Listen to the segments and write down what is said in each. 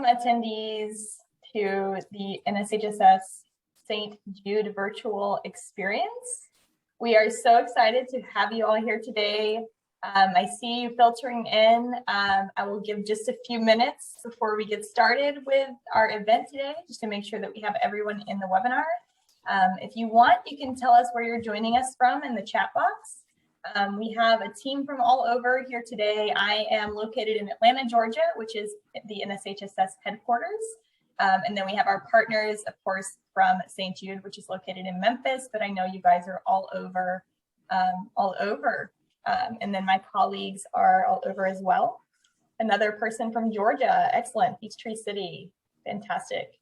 Welcome attendees to the NSHSS St. Jude virtual experience. We are so excited to have you all here today. I see you filtering in. I will give just a few minutes before we get started with our event today, just to make sure that we have everyone in the webinar. If you want, you can tell us where you're joining us from in the chat box. We have a team from all over here today. I am located in Atlanta, Georgia, which is the NSHSS headquarters. And then we have our partners, of course, from St. Jude, which is located in Memphis, but I know you guys are all over. And then my colleagues are all over as well. Another person from Georgia, excellent, Peachtree City, fantastic.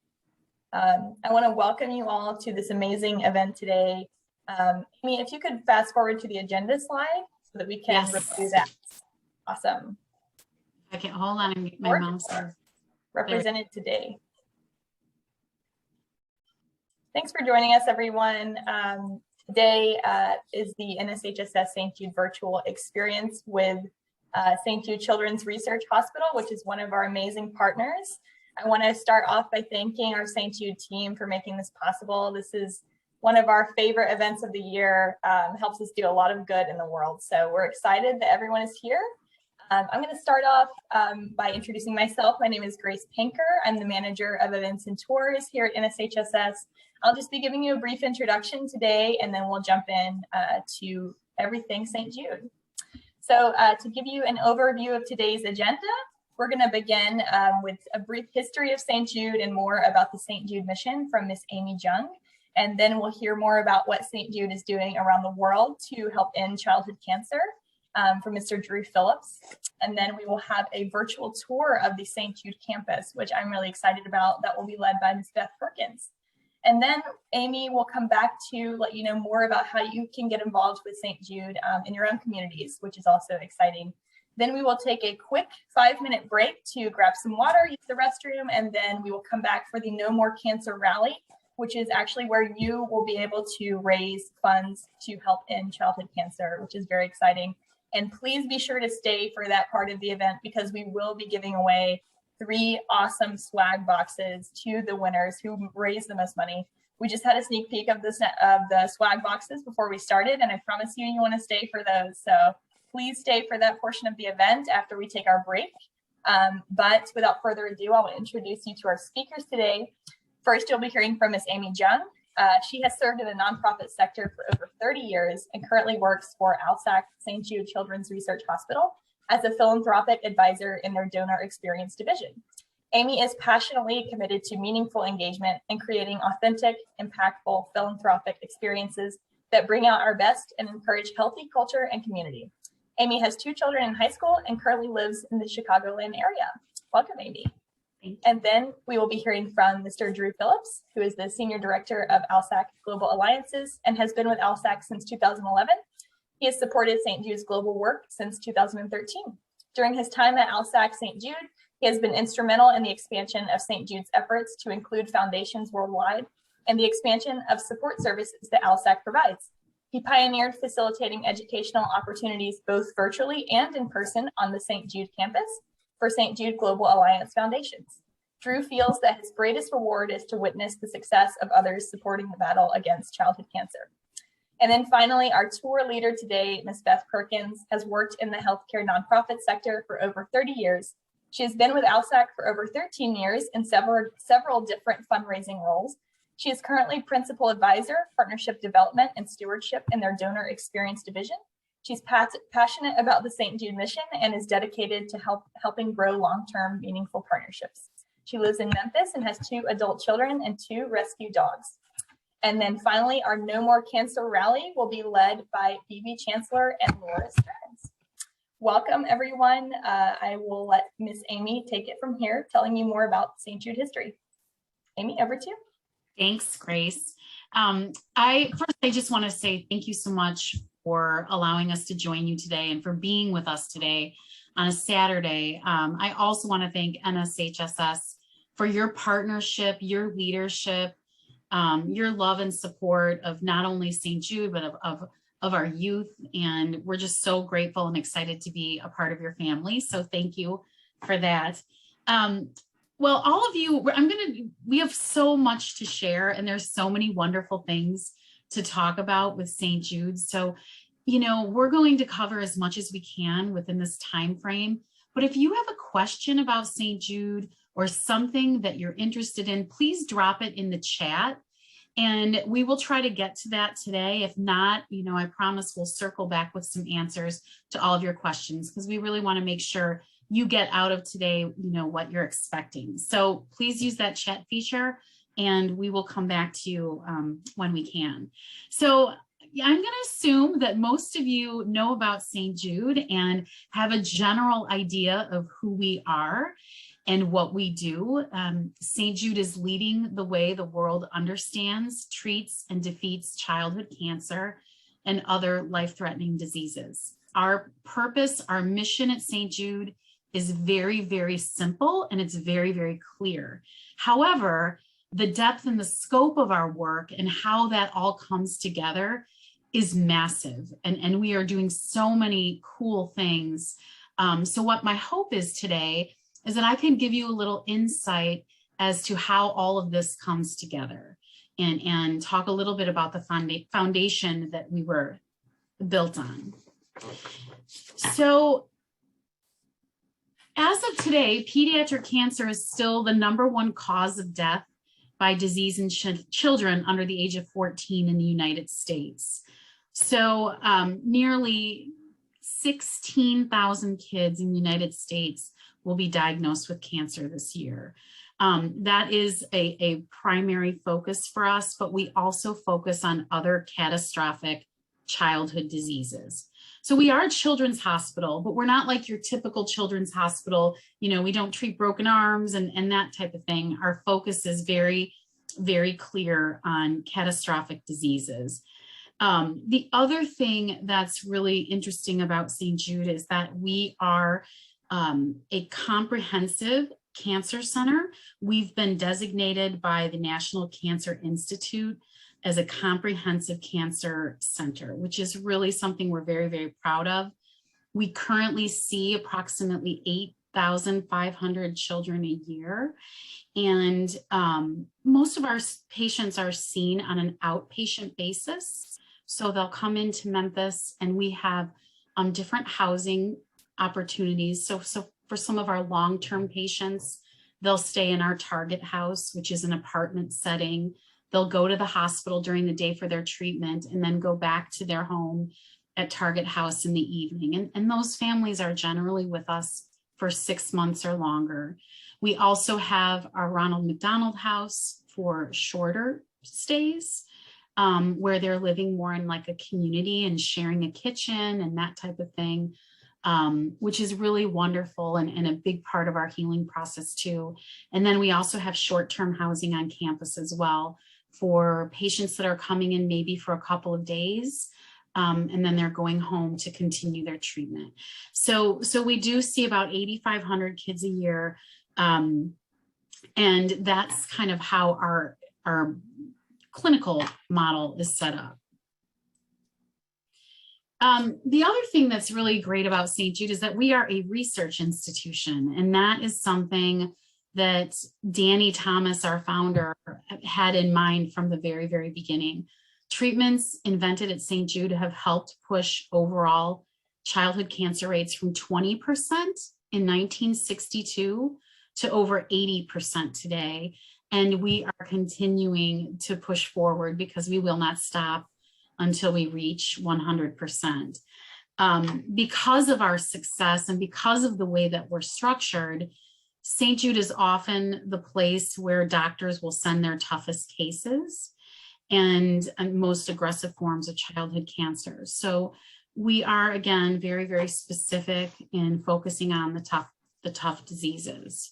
I want to welcome you all to this amazing event today. Amy, if you could fast forward to the agenda slide so that we can review that. Awesome. Okay, hold on, my mouse is represented today. Thanks for joining us, everyone. Today is the NSHSS St. Jude virtual experience with St. Jude Children's Research Hospital, which is one of our amazing partners. I want to start off by thanking our St. Jude team for making this possible. This is one of our favorite events of the year, helps us do a lot of good in the world. So we're excited that everyone is here. I'm going to start off by introducing myself. My name is Grace Pinker. I'm the manager of events and tours here at NSHSS. I'll just be giving you a brief introduction today, and then we'll jump in to everything St. Jude. So to give you an overview of today's agenda, we're going to begin with a brief history of St. Jude and more about the St. Jude mission from Miss Amy Jung. And then we'll hear more about what St. Jude is doing around the world to help end childhood cancer from Mr. Drew Phillips. And then we will have a virtual tour of the St. Jude campus, which I'm really excited about. That will be led by Ms. Beth Perkins. And then Amy will come back to let you know more about how you can get involved with St. Jude in your own communities, which is also exciting. Then we will take a quick 5-minute break to grab some water, use the restroom, and then we will come back for the No More Cancer Rally, which is actually where you will be able to raise funds to help end childhood cancer, which is very exciting. And please be sure to stay for that part of the event because we will be giving away 3 awesome swag boxes to the winners who raise the most money. We just had a sneak peek of the swag boxes before we started, and I promise you, you want to stay for those. So please stay for that portion of the event after we take our break. But without further ado, I will introduce you to our speakers today. First, you'll be hearing from Ms. Amy Jung. She has served in the nonprofit sector for over 30 years and currently works for ALSAC St. Jude Children's Research Hospital as a philanthropic advisor in their donor experience division. Amy is passionately committed to meaningful engagement and creating authentic, impactful philanthropic experiences that bring out our best and encourage healthy culture and community. Amy has 2 children in high school and currently lives in the Chicagoland area. Welcome, Amy. And then we will be hearing from Mr. Drew Phillips, who is the Senior Director of ALSAC Global Alliances and has been with ALSAC since 2011. He has supported St. Jude's global work since 2013. During his time at ALSAC St. Jude, he has been instrumental in the expansion of St. Jude's efforts to include foundations worldwide and the expansion of support services that ALSAC provides. He pioneered facilitating educational opportunities both virtually and in person on the St. Jude campus for St. Jude Global Alliance Foundations. Drew feels that his greatest reward is to witness the success of others supporting the battle against childhood cancer. And then finally, our tour leader today, Ms. Beth Perkins, has worked in the healthcare nonprofit sector for over 30 years. She has been with ALSAC for over 13 years in several different fundraising roles. She is currently Principal Advisor, Partnership Development and Stewardship in their Donor Experience Division. She's passionate about the St. Jude mission and is dedicated to helping grow long-term meaningful partnerships. She lives in Memphis and has 2 adult children and 2 rescue dogs. And then finally, our No More Cancer Rally will be led by Phoebe Chancellor and Laura Stearns. Welcome, everyone. I will let Miss Amy take it from here, telling you more about St. Jude history. Amy, over to you. Thanks, Grace. I just want to say thank you so much for allowing us to join you today and for being with us today on a Saturday. I also want to thank NSHSS for your partnership, your leadership, your love and support of not only St. Jude, but of our youth. And we're just so grateful and excited to be a part of your family. So thank you for that. Well, all of you, we have so much to share, and there's so many wonderful things to talk about with St. Jude's. So, we're going to cover as much as we can within this time frame. But if you have a question about St. Jude or something that you're interested in, please drop it in the chat. And we will try to get to that today. If not, I promise we'll circle back with some answers to all of your questions, because we really want to make sure you get out of today, what you're expecting. So please use that chat feature, and we will come back to you when we can. So I'm going to assume that most of you know about St. Jude and have a general idea of who we are and what we do. St. Jude is leading the way the world understands, treats, and defeats childhood cancer and other life-threatening diseases. Our purpose, our mission at St. Jude is very, very simple, and it's very, very clear. However, the depth and the scope of our work and how that all comes together is massive. And we are doing so many cool things. So what my hope is today is that I can give you a little insight as to how all of this comes together, and talk a little bit about the foundation that we were built on. So as of today, pediatric cancer is still the #1 cause of death by disease in children under the age of 14 in the United States. So nearly 16,000 kids in the United States will be diagnosed with cancer this year. That is a primary focus for us, but we also focus on other catastrophic childhood diseases. So we are a children's hospital, but we're not like your typical children's hospital. We don't treat broken arms and that type of thing. Our focus is very, very clear on catastrophic diseases. The other thing that's really interesting about St. Jude is that we are a comprehensive cancer center. We've been designated by the National Cancer Institute as a comprehensive cancer center, which is really something we're very, very proud of. We currently see approximately 8,500 children a year. And most of our patients are seen on an outpatient basis. So they'll come into Memphis, and we have different housing opportunities. So for some of our long-term patients, they'll stay in our Target house, which is an apartment setting. They'll go to the hospital during the day for their treatment and then go back to their home at Target house in the evening. And those families are generally with us for 6 months or longer. We also have our Ronald McDonald house for shorter stays, where they're living more in like a community and sharing a kitchen and that type of thing, which is really wonderful and a big part of our healing process too. And then we also have short-term housing on campus as well for patients that are coming in maybe for a couple of days, and then they're going home to continue their treatment. So we do see about 8,500 kids a year, and that's kind of how our clinical model is set up. The other thing that's really great about St. Jude is that we are a research institution, and that is something that Danny Thomas, our founder, had in mind from the very, very beginning. Treatments invented at St. Jude have helped push overall childhood cancer rates from 20% in 1962 to over 80% today. And we are continuing to push forward because we will not stop until we reach 100%. Because of our success and because of the way that we're structured, St. Jude is often the place where doctors will send their toughest cases and most aggressive forms of childhood cancer. So we are, again, very, very specific in focusing on the tough diseases.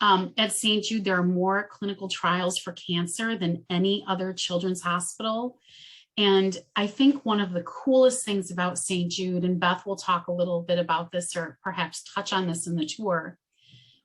At St. Jude, there are more clinical trials for cancer than any other children's hospital. And I think one of the coolest things about St. Jude, and Beth will talk a little bit about this or perhaps touch on this in the tour,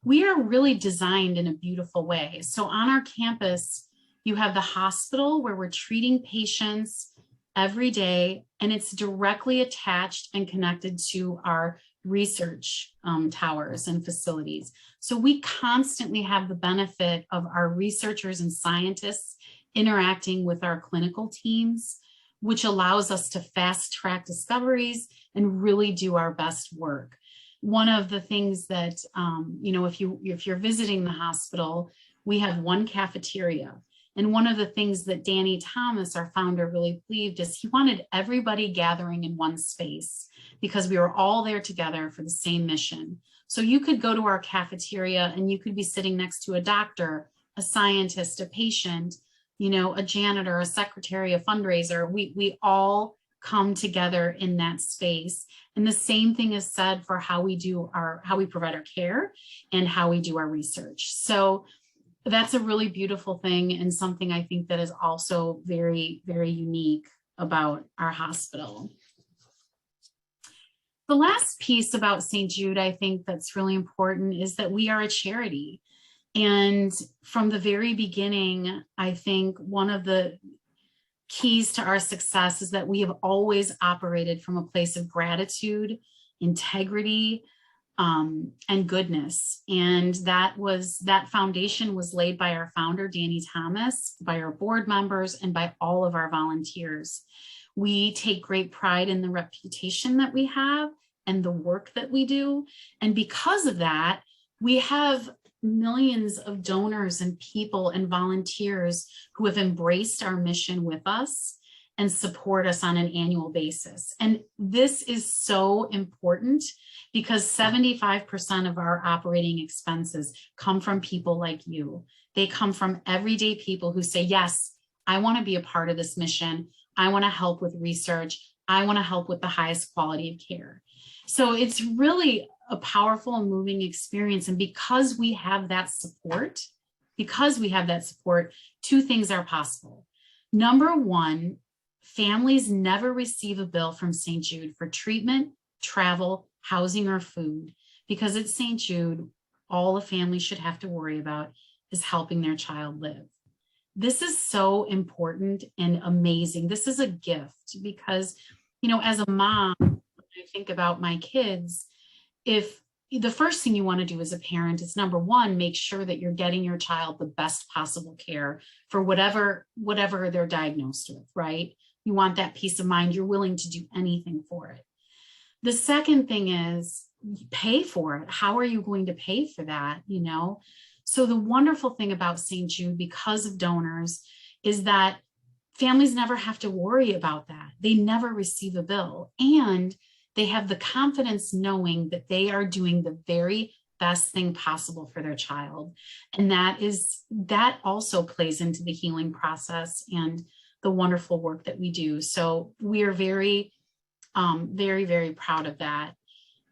we are really designed in a beautiful way. So on our campus, you have the hospital where we're treating patients every day, and it's directly attached and connected to our research towers and facilities. So we constantly have the benefit of our researchers and scientists interacting with our clinical teams, which allows us to fast track discoveries and really do our best work. One of the things that, if you're visiting the hospital, we have one cafeteria. And one of the things that Danny Thomas, our founder, really believed is he wanted everybody gathering in one space because we were all there together for the same mission. So you could go to our cafeteria and you could be sitting next to a doctor, a scientist, a patient, a janitor, a secretary, a fundraiser. We all come together in that space. And the same thing is said for how we provide our care and how we do our research. So that's a really beautiful thing, and something I think that is also very, very unique about our hospital. The last piece about St. Jude, I think that's really important, is that we are a charity. And from the very beginning, I think one of the keys to our success is that we have always operated from a place of gratitude, integrity, and goodness. And that foundation was laid by our founder, Danny Thomas, by our board members, and by all of our volunteers. We take great pride in the reputation that we have and the work that we do. And because of that, we have millions of donors and people and volunteers who have embraced our mission with us and support us on an annual basis. And this is so important because 75% of our operating expenses come from people like you. They come from everyday people who say, yes, I want to be a part of this mission. I want to help with research. I want to help with the highest quality of care. So it's really a powerful and moving experience. And because we have that support, two things are possible. Number one, families never receive a bill from St. Jude for treatment, travel, housing, or food, because at St. Jude, all a family should have to worry about is helping their child live. This is so important and amazing. This is a gift because, as a mom, when I think about my kids, if the first thing you want to do as a parent is, number one, make sure that you're getting your child the best possible care for whatever they're diagnosed with, right? You want that peace of mind. You're willing to do anything for it. The second thing is pay for it. How are you going to pay for that? So the wonderful thing about St. Jude, because of donors, is that families never have to worry about that. They never receive a bill, and they have the confidence knowing that they are doing the very best thing possible for their child. And that also plays into the healing process and the wonderful work that we do. So we are very, very, very proud of that.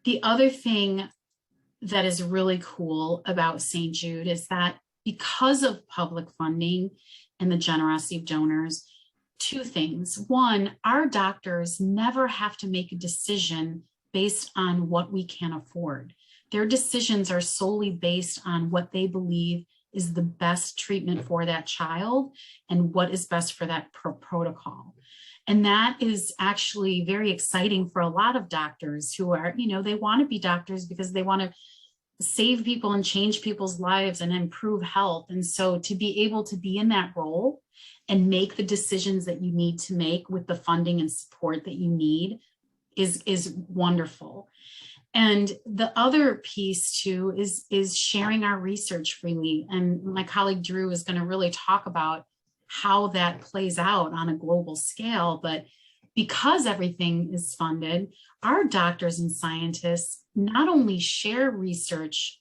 The other thing that is really cool about St. Jude is that because of public funding and the generosity of donors, two things. One, our doctors never have to make a decision based on what we can afford. Their decisions are solely based on what they believe is the best treatment for that child and what is best for that protocol. And that is actually very exciting for a lot of doctors who are, they want to be doctors because they want to save people and change people's lives and improve health. And so to be able to be in that role and make the decisions that you need to make with the funding and support that you need is wonderful. And the other piece too is sharing our research freely. And my colleague Drew is going to really talk about how that plays out on a global scale. But because everything is funded, our doctors and scientists not only share research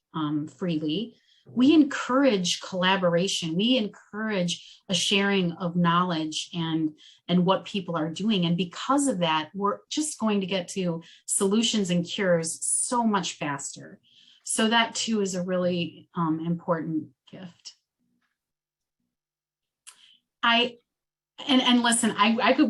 freely, we encourage collaboration. We encourage a sharing of knowledge and what people are doing. And because of that, we're just going to get to solutions and cures so much faster. So that too is a really important gift. Listen,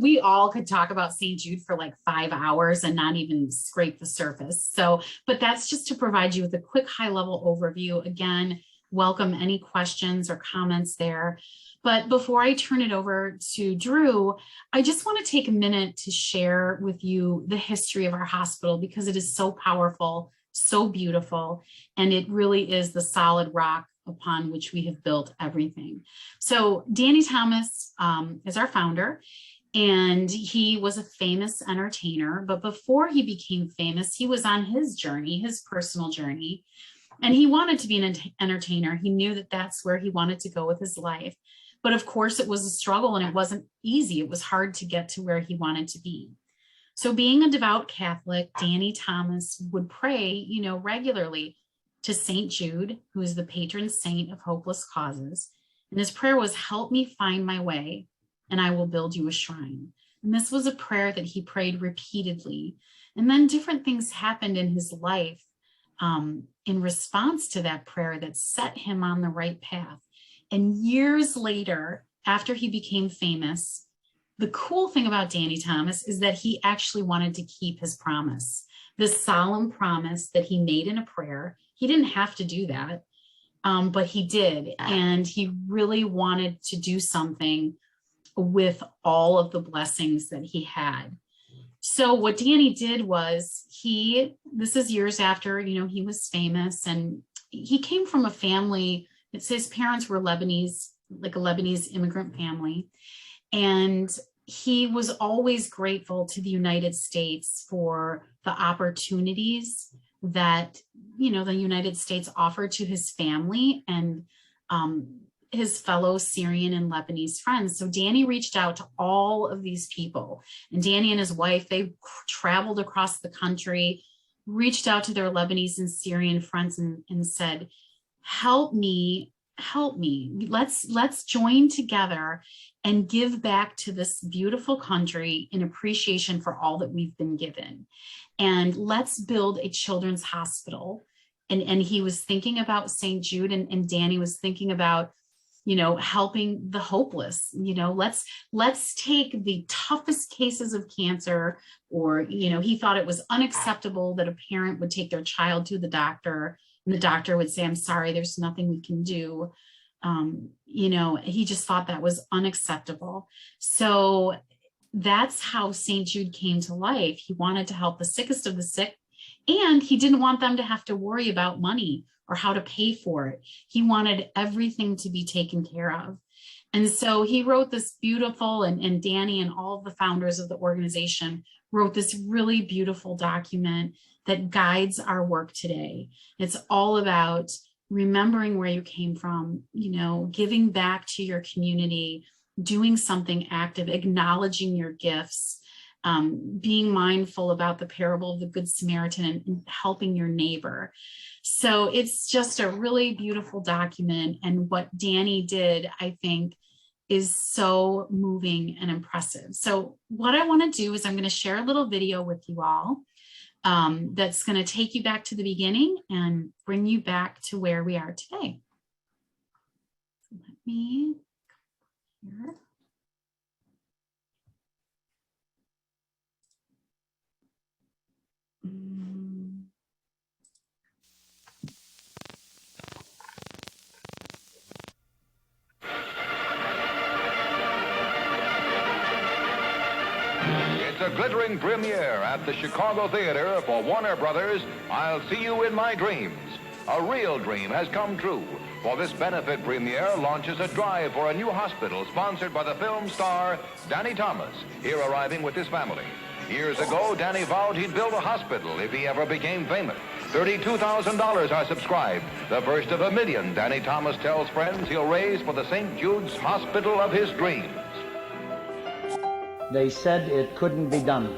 we all could talk about St. Jude for like 5 hours and not even scrape the surface. But that's just to provide you with a quick high level overview. Again, welcome any questions or comments there. But before I turn it over to Drew, I just want to take a minute to share with you the history of our hospital, because it is so powerful, so beautiful, and it really is the solid rock upon which we have built everything. So Danny Thomas is our founder, and he was a famous entertainer. But before he became famous, he was on his journey, his personal journey, and he wanted to be an entertainer. He knew that that's where he wanted to go with his life. But of course, it was a struggle and it wasn't easy. It was hard to get to where he wanted to be. So being a devout Catholic, Danny Thomas would pray, regularly to St. Jude, who is the patron saint of hopeless causes. And his prayer was, "Help me find my way, and I will build you a shrine." And this was a prayer that he prayed repeatedly. And then different things happened in his life in response to that prayer that set him on the right path. And years later, after he became famous, the cool thing about Danny Thomas is that he actually wanted to keep his promise, this solemn promise that he made in a prayer. He didn't have to do that, but he did. And he really wanted to do something with all of the blessings that he had. So what Danny did was this is years after, he was famous, and he came from a family. His parents were Lebanese, like a Lebanese immigrant family. And he was always grateful to the United States for the opportunities that, the United States offered to his family and his fellow Syrian and Lebanese friends. So Danny reached out to all of these people. And Danny and his wife, they traveled across the country, reached out to their Lebanese and Syrian friends and said, help me, let's join together and give back to this beautiful country in appreciation for all that we've been given. And let's build a children's hospital. And he was thinking about St. Jude, and Danny was thinking about, helping the hopeless. Let's take the toughest cases of cancer, or, he thought it was unacceptable that a parent would take their child to the doctor and the doctor would say, "I'm sorry, there's nothing we can do." He just thought that was unacceptable. So that's how St. Jude came to life. He wanted to help the sickest of the sick, and he didn't want them to have to worry about money or how to pay for it. He wanted everything to be taken care of. And so he wrote this beautiful, and Danny and all of the founders of the organization wrote this really beautiful document that guides our work today. It's all about remembering where you came from, giving back to your community, doing something active, acknowledging your gifts, being mindful about the parable of the Good Samaritan, and helping your neighbor. So it's just a really beautiful document. And what Danny did, I think, is so moving and impressive. So what I want to do is I'm going to share a little video with you all that's going to take you back to the beginning and bring you back to where we are today. So let me here. It's a glittering premiere at the Chicago Theater for Warner Brothers' I'll See You in My Dreams. A real dream has come true, for this benefit premiere launches a drive for a new hospital sponsored by the film star Danny Thomas, here arriving with his family. Years ago, Danny vowed he'd build a hospital if he ever became famous. $32,000 are subscribed, the first of $1 million Danny Thomas tells friends he'll raise for the St. Jude's Hospital of his dreams. They said it couldn't be done.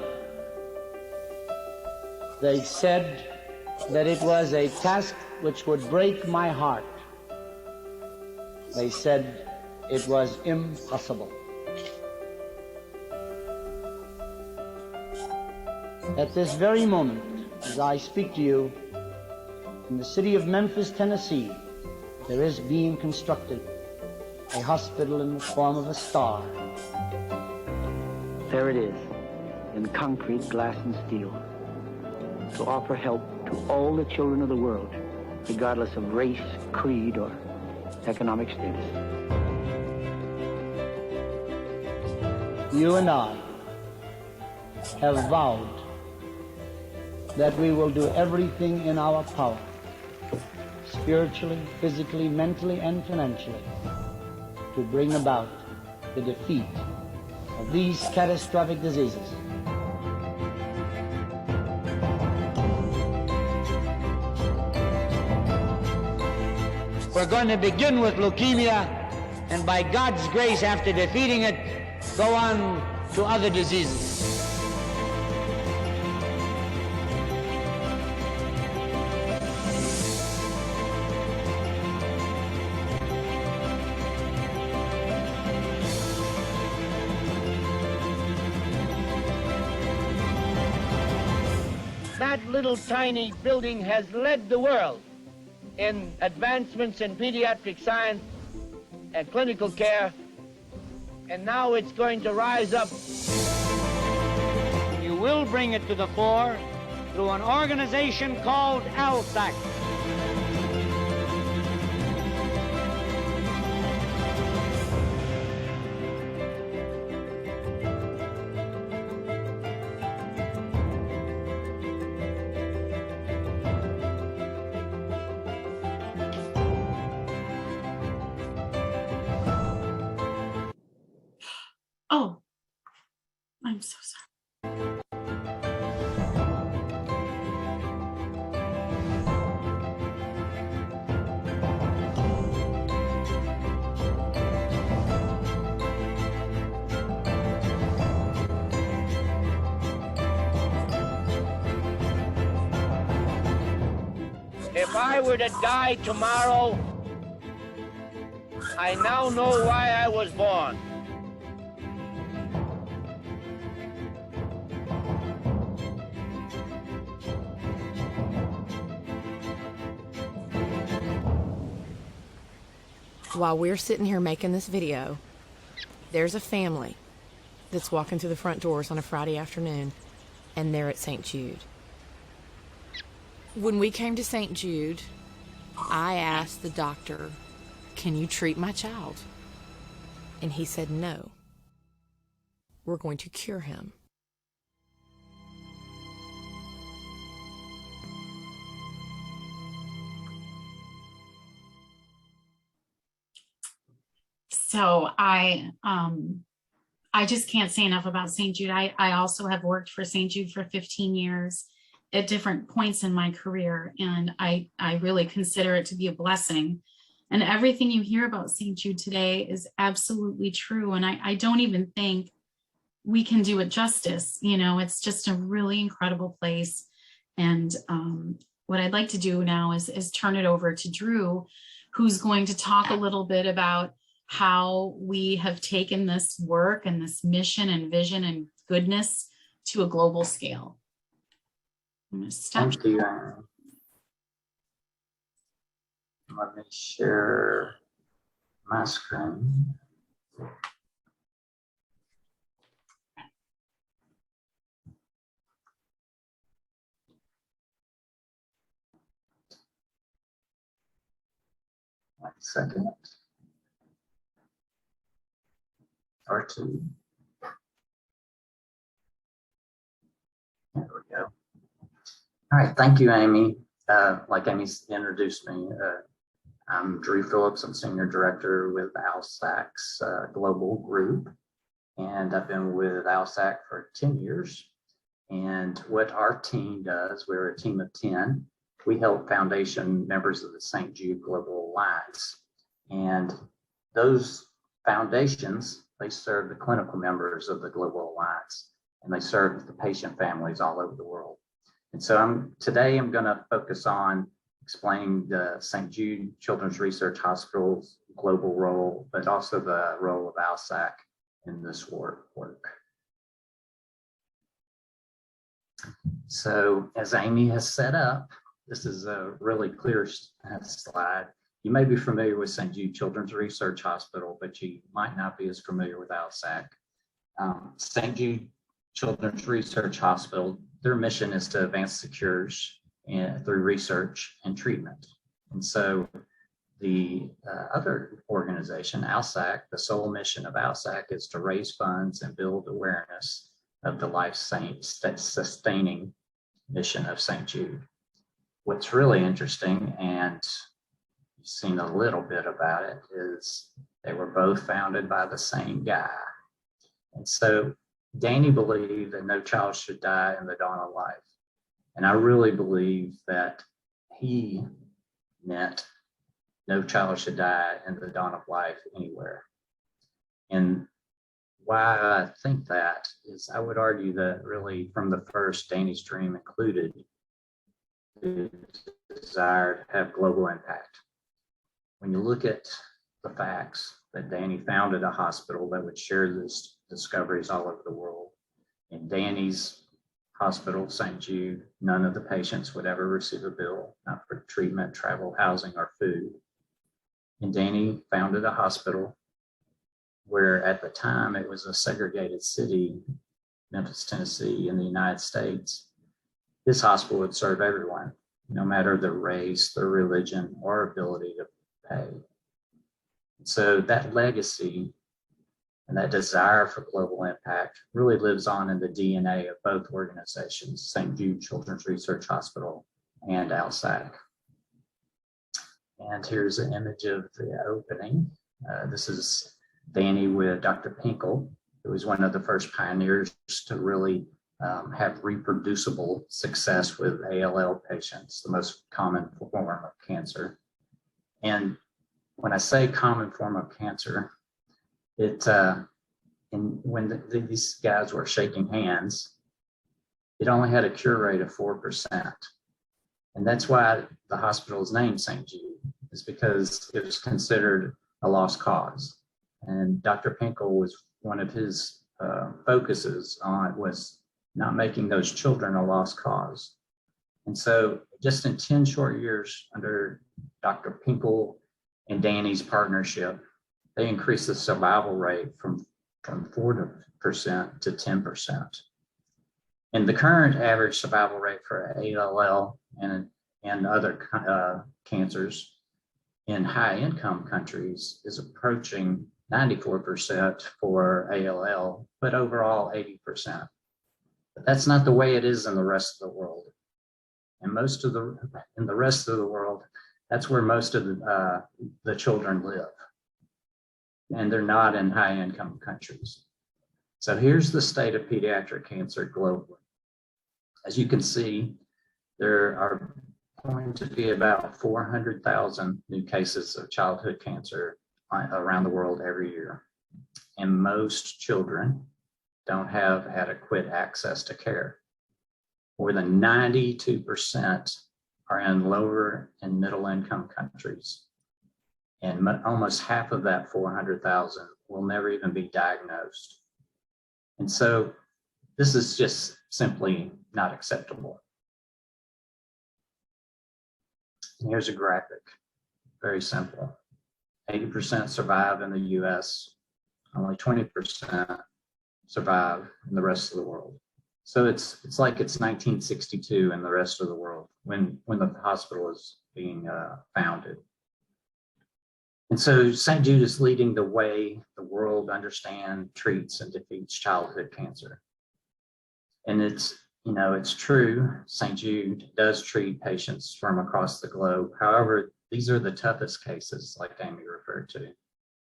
They said that it was a task which would break my heart. They said it was impossible. At this very moment, as I speak to you, in the city of Memphis, Tennessee, there is being constructed a hospital in the form of a star. There it is, in concrete, glass, and steel, to offer help to all the children of the world, regardless of race, creed, or economic status. You and I have vowed that we will do everything in our power, spiritually, physically, mentally, and financially, to bring about the defeat of these catastrophic diseases. We're going to begin with leukemia, and by God's grace, after defeating it, go on to other diseases. That little tiny building has led the world in advancements in pediatric science and clinical care, and now it's going to rise up. You will bring it to the fore through an organization called ALSAC. Oh, I'm so sorry. If I were to die tomorrow, I now know why I was born. While we're sitting here making this video, there's a family that's walking through the front doors on a Friday afternoon, and they're at St. Jude. When we came to St. Jude, I asked the doctor, "Can you treat my child?" And he said, "No. We're going to cure him." So I just can't say enough about St. Jude. I also have worked for St. Jude for 15 years at different points in my career, and I really consider it to be a blessing. And everything you hear about St. Jude today is absolutely true. And I don't even think we can do it justice. You know, it's just a really incredible place. And what I'd like to do now is turn it over to Drew, who's going to talk a little bit about how we have taken this work and this mission and vision and goodness to a global scale. I'm going to stop. Thank you. Let me share my screen. One second. Or two. There we go. All right, thank you, Amy. Like Amy's introduced me, I'm Drew Phillips. I'm Senior Director with ALSAC's Global Group, and I've been with ALSAC for 10 years. And what our team does, we're a team of 10. We help foundation members of the St. Jude Global Alliance. And those foundations, they serve the clinical members of the Global Alliance, and they serve the patient families all over the world. And so today I'm going to focus on explaining the St. Jude Children's Research Hospital's global role, but also the role of ALSAC in this work. So as Amy has set up, this is a really clear slide. You may be familiar with St. Jude Children's Research Hospital, but you might not be as familiar with ALSAC. St. Jude Children's Research Hospital, their mission is to advance the cures through research and treatment. And so the other organization, ALSAC, the sole mission of ALSAC is to raise funds and build awareness of the life-sustaining mission of St. Jude. What's really interesting, and you've seen a little bit about it, is they were both founded by the same guy. And so Danny believed that no child should die in the dawn of life. And I really believe that he meant no child should die in the dawn of life anywhere. And why I think that is, I would argue that really from the first, Danny's dream included the desire to have global impact. When you look at the facts that Danny founded a hospital that would share these discoveries all over the world. In Danny's hospital, St. Jude, none of the patients would ever receive a bill, not for treatment, travel, housing, or food. And Danny founded a hospital where at the time it was a segregated city, Memphis, Tennessee, in the United States. This hospital would serve everyone, no matter their race, their religion, or ability to pay. So that legacy and that desire for global impact really lives on in the DNA of both organizations, St. Jude Children's Research Hospital and ALSAC. And here's an image of the opening. This is Danny with Dr. Pinkel, who was one of the first pioneers to really have reproducible success with ALL patients, the most common form of cancer. And when I say common form of cancer, when these guys were shaking hands, it only had a cure rate of 4%. And that's why the hospital is named St. Jude, is because it was considered a lost cause. And Dr. Pinkel was one of his focuses on it was not making those children a lost cause. And so just in 10 short years under Dr. Pinkel and Danny's partnership, they increased the survival rate from 4% to 10%. And the current average survival rate for ALL and other cancers in high income countries is approaching 94% for ALL, but overall 80%. But that's not the way it is in the rest of the world. And in the rest of the world, that's where most of the children live. And they're not in high income countries. So here's the state of pediatric cancer globally. As you can see, there are going to be about 400,000 new cases of childhood cancer around the world every year. And most children don't have adequate access to care. More than 92% are in lower and middle income countries. And almost half of that 400,000 will never even be diagnosed. And so this is just simply not acceptable. And here's a graphic, very simple. 80% survive in the US, only 20% survive in the rest of the world. So it's like it's 1962 in the rest of the world when the hospital is being founded. And so St. Jude is leading the way the world understands, treats, and defeats childhood cancer. And it's true, St. Jude does treat patients from across the globe. However, these are the toughest cases, like Amy referred to.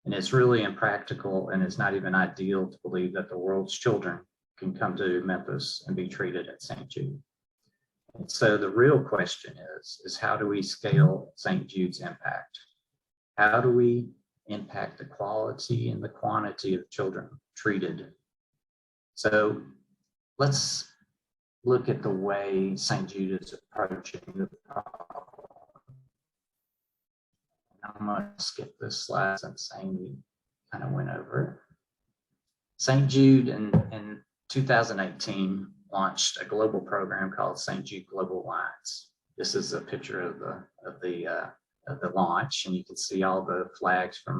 And it's really impractical, and it's not even ideal to believe that the world's children can come to Memphis and be treated at St. Jude. And so the real question is how do we scale St. Jude's impact? How do we impact the quality and the quantity of children treated? So let's look at the way St. Jude is approaching the problem. I'm going to skip this slide since Amy kind of went over it. St. Jude in 2018 launched a global program called St. Jude Global Alliance. This is a picture of the launch, and you can see all the flags from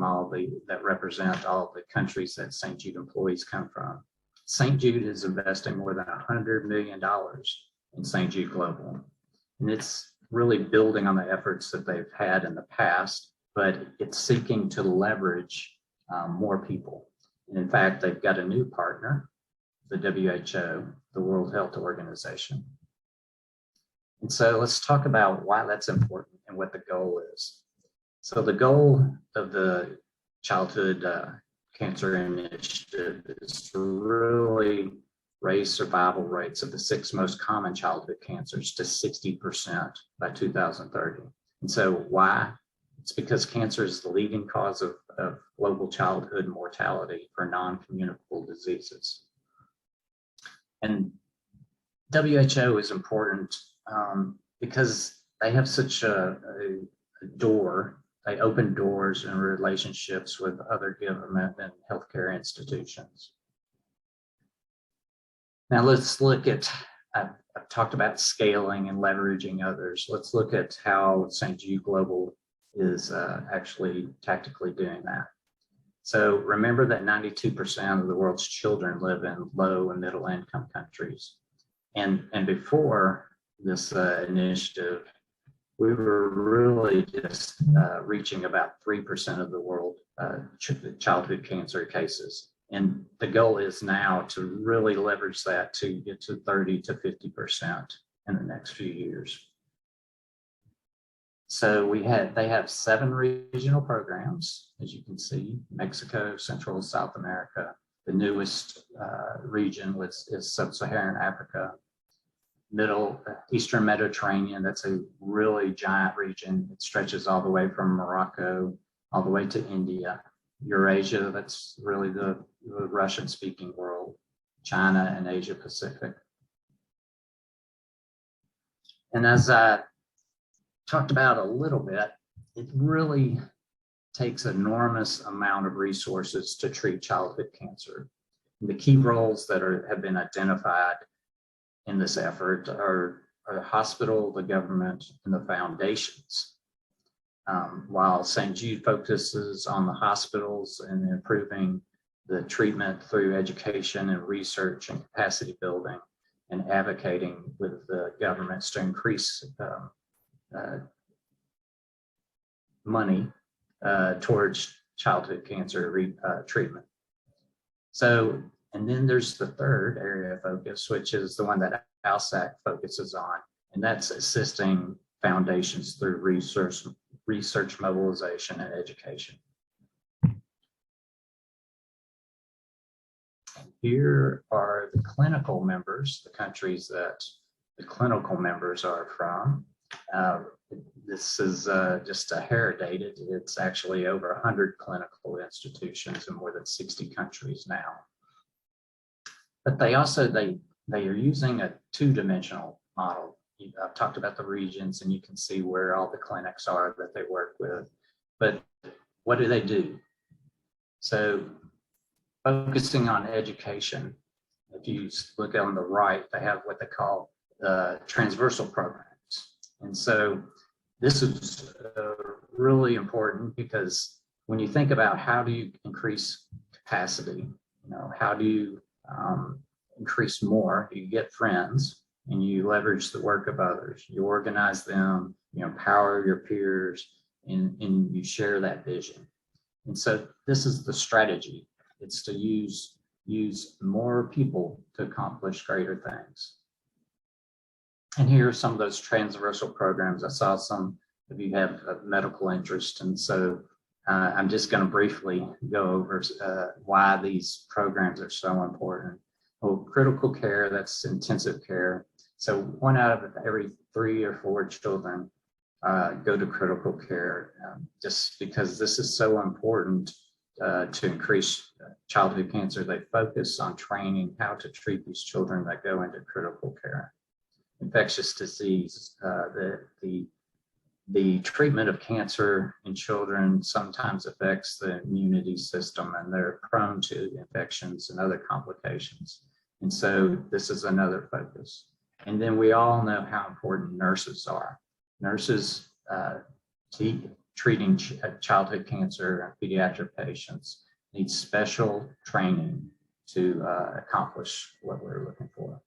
that represent all the countries that St. Jude employees come from. St. Jude is investing more than $100 million in St. Jude Global, and it's really building on the efforts that they've had in the past but it's seeking to leverage more people. And in fact, they've got a new partner, the WHO, the World Health Organization. And so let's talk about why that's important and what the goal is. So the goal of the Childhood Cancer Initiative is to really raise survival rates of the 6 most common childhood cancers to 60% by 2030. And so why? It's because cancer is the leading cause of global childhood mortality for non-communicable diseases. And WHO is important because they have such a door. They open doors and relationships with other government and healthcare institutions. Now let's look at, I've talked about scaling and leveraging others. Let's look at how St. Jude Global is actually tactically doing that. So remember that 92% of the world's children live in low and middle income countries. And before this initiative, we were really just reaching about 3% of the world childhood cancer cases. And the goal is now to really leverage that to get to 30 to 50% in the next few years. So they have 7 regional programs, as you can see: Mexico, Central and South America. The newest region is Sub-Saharan Africa. Eastern Mediterranean, that's a really giant region. It stretches all the way from Morocco all the way to India. Eurasia, that's really the Russian-speaking world. China and Asia Pacific. And as I talked about a little bit, it really takes an enormous amount of resources to treat childhood cancer. And the key roles that have been identified in this effort are the hospital, the government, and the foundations. While St. Jude focuses on the hospitals and improving the treatment through education and research and capacity building and advocating with the governments to increase money towards childhood cancer treatment. So, and then there's the third area of focus, which is the one that ALSAC focuses on, and that's assisting foundations through research mobilization and education. Here are the clinical members, the countries that the clinical members are from. This is just a hair dated. It's actually over 100 clinical institutions in more than 60 countries now. But they are using a 2-dimensional model. I've talked about the regions, and you can see where all the clinics are that they work with. But what do? So focusing on education, if you look on the right, they have what they call transversal programs. And so this is really important because when you think about how do you increase capacity, how do you increase more, you get friends and you leverage the work of others. You organize them, you empower your peers, and you share that vision. And so this is the strategy. It's to use more people to accomplish greater things. And here are some of those transversal programs. I saw some of you have a medical interest, and so I'm just going to briefly go over why these programs are so important. Well, critical care, that's intensive care. So 1 out of every 3 or 4 children go to critical care, just because this is so important to increase childhood cancer. They focus on training how to treat these children that go into critical care. Infectious disease, the treatment of cancer in children sometimes affects the immunity system, and they're prone to infections and other complications. And so this is another focus. And then we all know how important nurses are. Nurses treating childhood cancer and pediatric patients need special training to accomplish what we're looking for.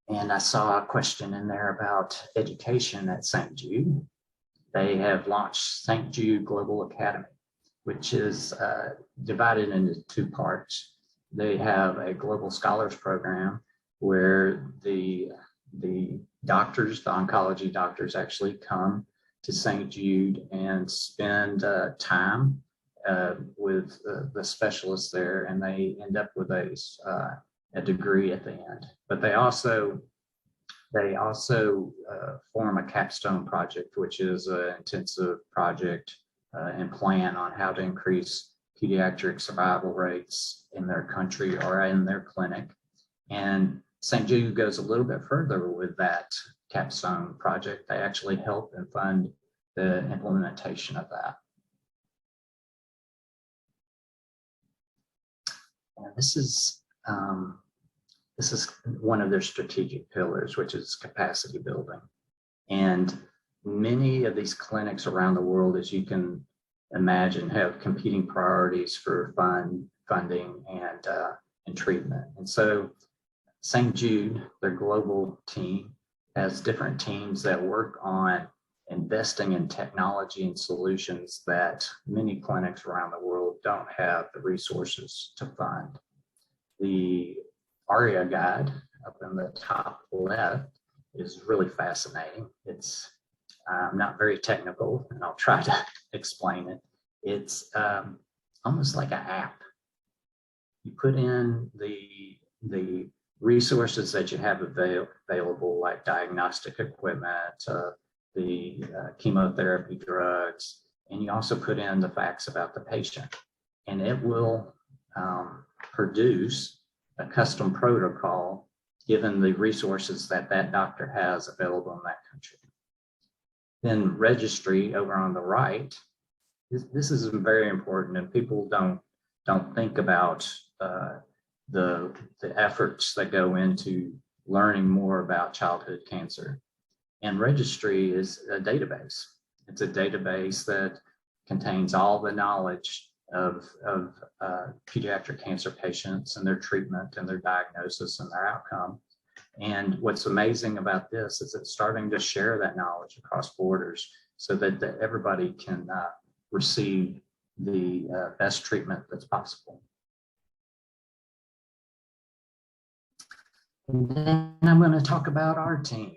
And I saw a question in there about education at St. Jude. they have launched St. Jude Global Academy, which is divided into two parts. They have a global scholars program where the doctors, the oncology doctors, actually come to St. Jude and spend time with the specialists there, and they end up with a degree at the end. But they also form a capstone project, which is an intensive project and plan on how to increase pediatric survival rates in their country or in their clinic. And St. Jude goes a little bit further with that capstone project. They actually help and fund the implementation of that. And this is one of their strategic pillars, which is capacity building. And many of these clinics around the world, as you can imagine, have competing priorities for funding and treatment. And so St. Jude, their global team, has different teams that work on investing in technology and solutions that many clinics around the world don't have the resources to fund. The ARIA guide up in the top left is really fascinating. It's not very technical, and I'll try to explain it. It's almost like an app. You put in the resources that you have available, like diagnostic equipment, the chemotherapy drugs, and you also put in the facts about the patient, and it will produce a custom protocol given the resources that doctor has available in that country. Then registry over on the right, this is very important, and people don't think about the efforts that go into learning more about childhood cancer. And registry is a database. It's a database that contains all the knowledge of pediatric cancer patients and their treatment and their diagnosis and their outcome. And what's amazing about this is it's starting to share that knowledge across borders so that everybody can receive the best treatment that's possible. And then I'm going to talk about our team,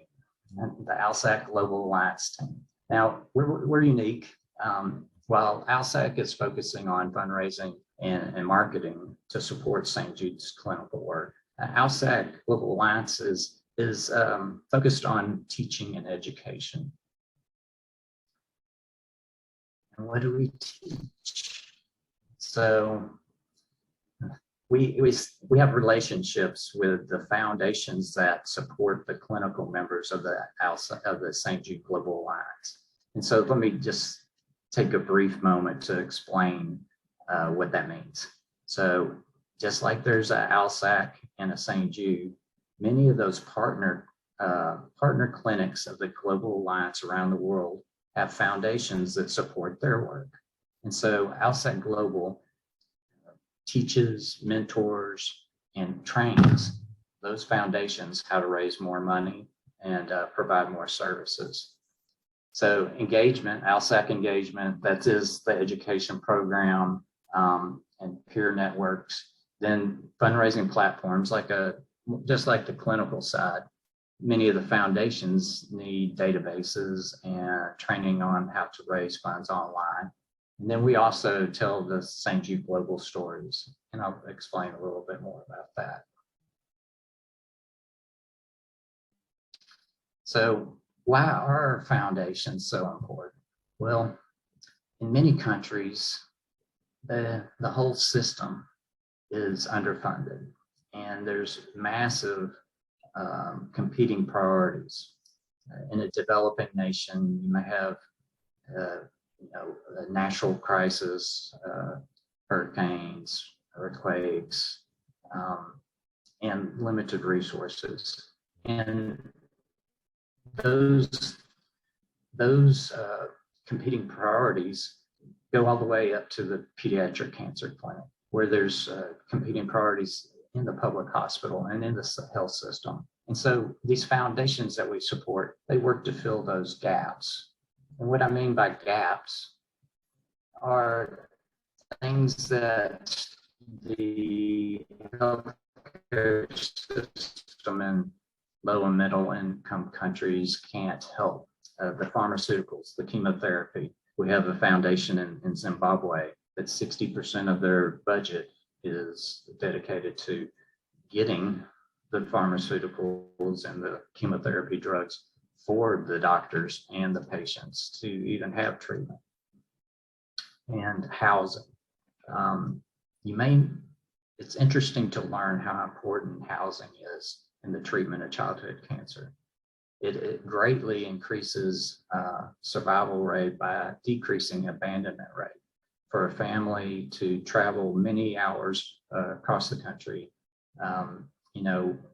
the ALSAC Global Alliance team. Now, we're unique. While ALSAC is focusing on fundraising and marketing to support St. Jude's clinical work, ALSAC Global Alliance is focused on teaching and education. And what do we teach? So we have relationships with the foundations that support the clinical members of the St. Jude Global Alliance. And so let me just take a brief moment to explain what that means. So just like there's a ALSAC and a St. Jude, many of those partner clinics of the Global Alliance around the world have foundations that support their work. And so ALSAC Global teaches, mentors, and trains those foundations how to raise more money and provide more services. So engagement, ALSAC engagement, that is the education program and peer networks. Then fundraising platforms, just like the clinical side, many of the foundations need databases and training on how to raise funds online. And then we also tell the St. Jude Global stories, and I'll explain a little bit more about that. So why are our foundations so important? Well, in many countries, the whole system is underfunded, and there's massive competing priorities. In a developing nation, you may have a natural crisis, hurricanes, earthquakes, and limited resources. And those competing priorities go all the way up to the pediatric cancer clinic, where there's competing priorities in the public hospital and in the health system. And so these foundations that we support, they work to fill those gaps. And what I mean by gaps are things that the healthcare system in low and middle income countries can't help. The pharmaceuticals, the chemotherapy. We have a foundation in Zimbabwe that 60% of their budget is dedicated to getting the pharmaceuticals and the chemotherapy drugs for the doctors and the patients to even have treatment. And housing. It's interesting to learn how important housing is in the treatment of childhood cancer. It greatly increases survival rate by decreasing abandonment rate. For a family to travel many hours across the country,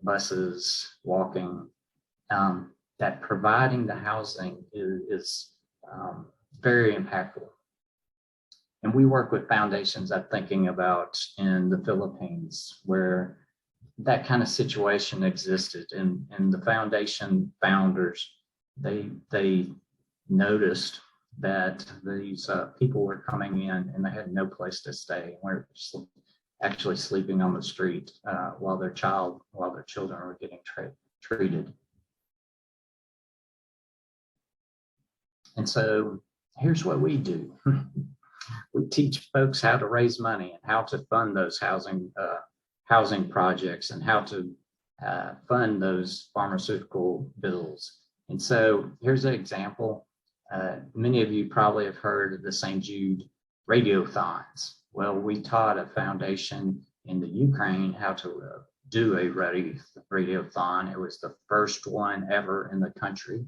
buses, walking, that providing the housing is very impactful. And we work with foundations I'm thinking about in the Philippines, where that kind of situation existed. And the foundation founders, they noticed that these people were coming in and they had no place to stay. And we're actually sleeping on the street while their children were getting treated. And so here's what we do. We teach folks how to raise money and how to fund those housing projects and how to fund those pharmaceutical bills. And so here's an example. Many of you probably have heard of the St. Jude radiothons. Well, we taught a foundation in the Ukraine how to do a radiothon. It was the first one ever in the country.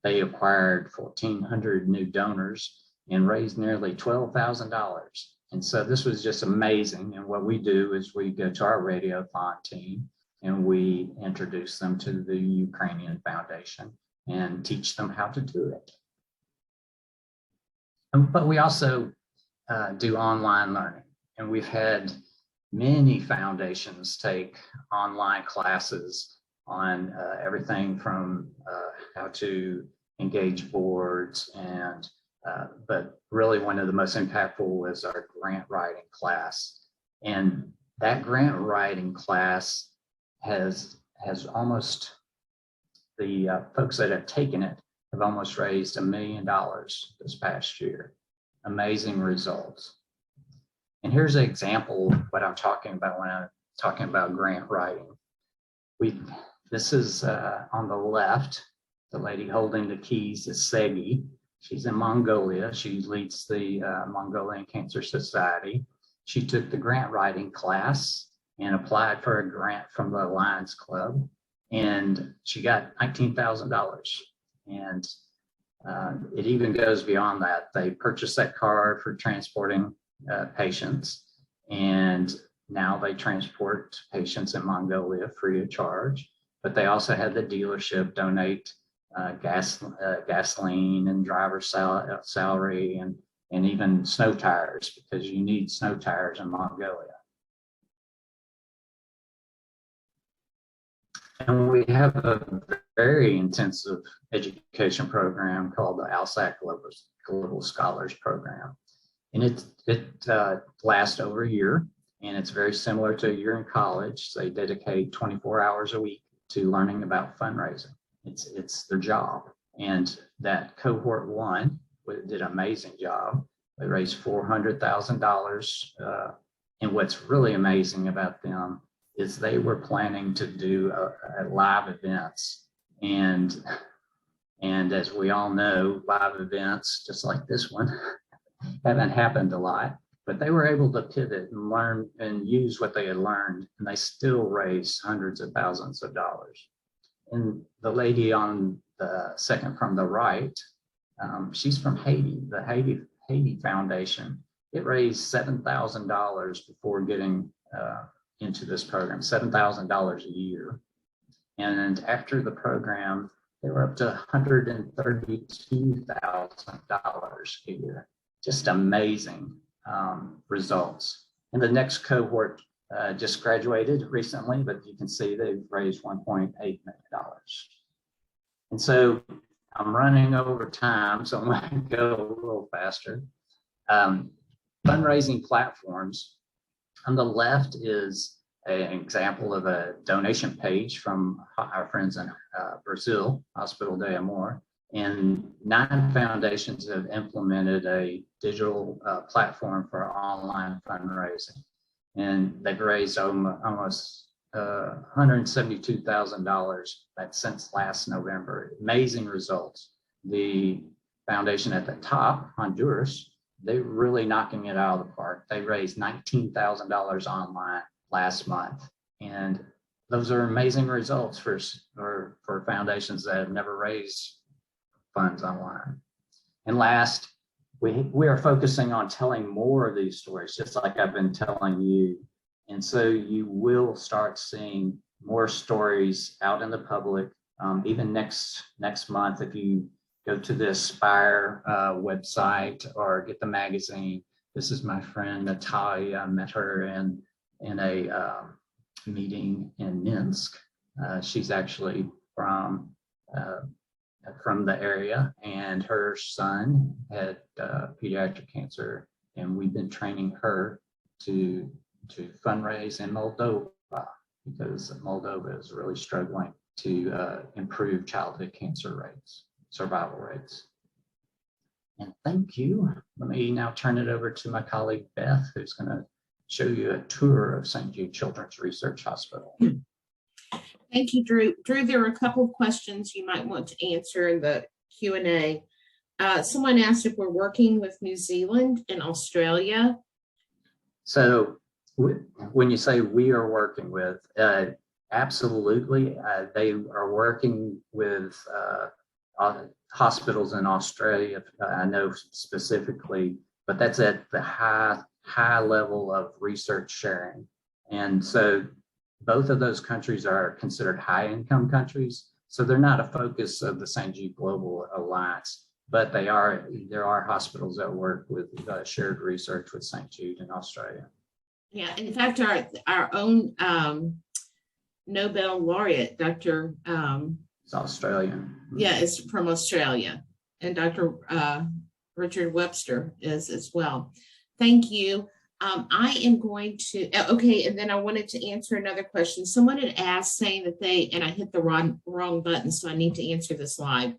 They acquired 1,400 new donors and raised nearly $12,000. And so this was just amazing. And what we do is we go to our radiothon team and we introduce them to the Ukrainian Foundation and teach them how to do it. But we also do online learning. And we've had many foundations take online classes on everything from how to engage boards and but really one of the most impactful was our grant writing class. And that grant writing class has almost, the folks that have taken it have almost raised $1 million this past year. Amazing results. And here's an example of what I'm talking about when I'm talking about grant writing. This is on the left, the lady holding the keys is Segi. She's in Mongolia. She leads the Mongolian Cancer Society. She took the grant writing class and applied for a grant from the Lions Club, and she got $19,000. And it even goes beyond that. They purchased that car for transporting patients, and now they transport patients in Mongolia free of charge. But they also had the dealership donate gasoline and driver salary and even snow tires, because you need snow tires in Mongolia. And we have a very intensive education program called the ALSAC Global Scholars Program. And it lasts over a year, and it's very similar to a year in college. They dedicate 24 hours a week to learning about fundraising. It's their job. And that cohort one did an amazing job. They raised $400,000. And what's really amazing about them is they were planning to do live events. And as we all know, live events, just like this one, haven't happened a lot. But they were able to pivot and learn and use what they had learned, and they still raised hundreds of thousands of dollars. And the lady on the second from the right, she's from Haiti, the Haiti Foundation. It raised $7,000 before getting into this program, $7,000 a year. And after the program, they were up to $132,000 a year. Just amazing results. And the next cohort just graduated recently, but you can see they've raised $1.8 million. And so I'm running over time, so I'm going to go a little faster. Fundraising platforms. On the left is an example of a donation page from our friends in Brazil, Hospital de Amor. And 9 foundations have implemented a digital platform for online fundraising. And they've raised almost $172,000 since last November. Amazing results. The foundation at the top, Honduras, they're really knocking it out of the park. They raised $19,000 online last month. And those are amazing results for foundations that have never raised funds online. And last, we are focusing on telling more of these stories, just like I've been telling you. And so you will start seeing more stories out in the public. Even next month, if you go to the Aspire website or get the magazine. This is my friend Natalia. I met her in a meeting in Minsk. She's actually from the area, and her son had pediatric cancer, and we've been training her to fundraise in Moldova, because Moldova is really struggling to improve childhood cancer rates, survival rates. And thank you. Let me now turn it over to my colleague Beth, who's going to show you a tour of St. Jude Children's Research Hospital. Thank you, Drew. Drew, there are a couple of questions you might want to answer in the Q&A. Someone asked if we're working with New Zealand and Australia. So when you say we are working with, absolutely, they are working with hospitals in Australia, I know specifically, but that's at the high level of research sharing. And so both of those countries are considered high income countries. So they're not a focus of the St. Jude Global Alliance, but there are hospitals that work with shared research with St. Jude in Australia. Yeah, in fact, our own Nobel laureate, Dr. It's Australian. Yeah, it's from Australia, and Dr. Richard Webster is as well. Thank you. I am going to, okay, and then I wanted to answer another question. Someone had asked saying that and I hit the wrong button, so I need to answer this live.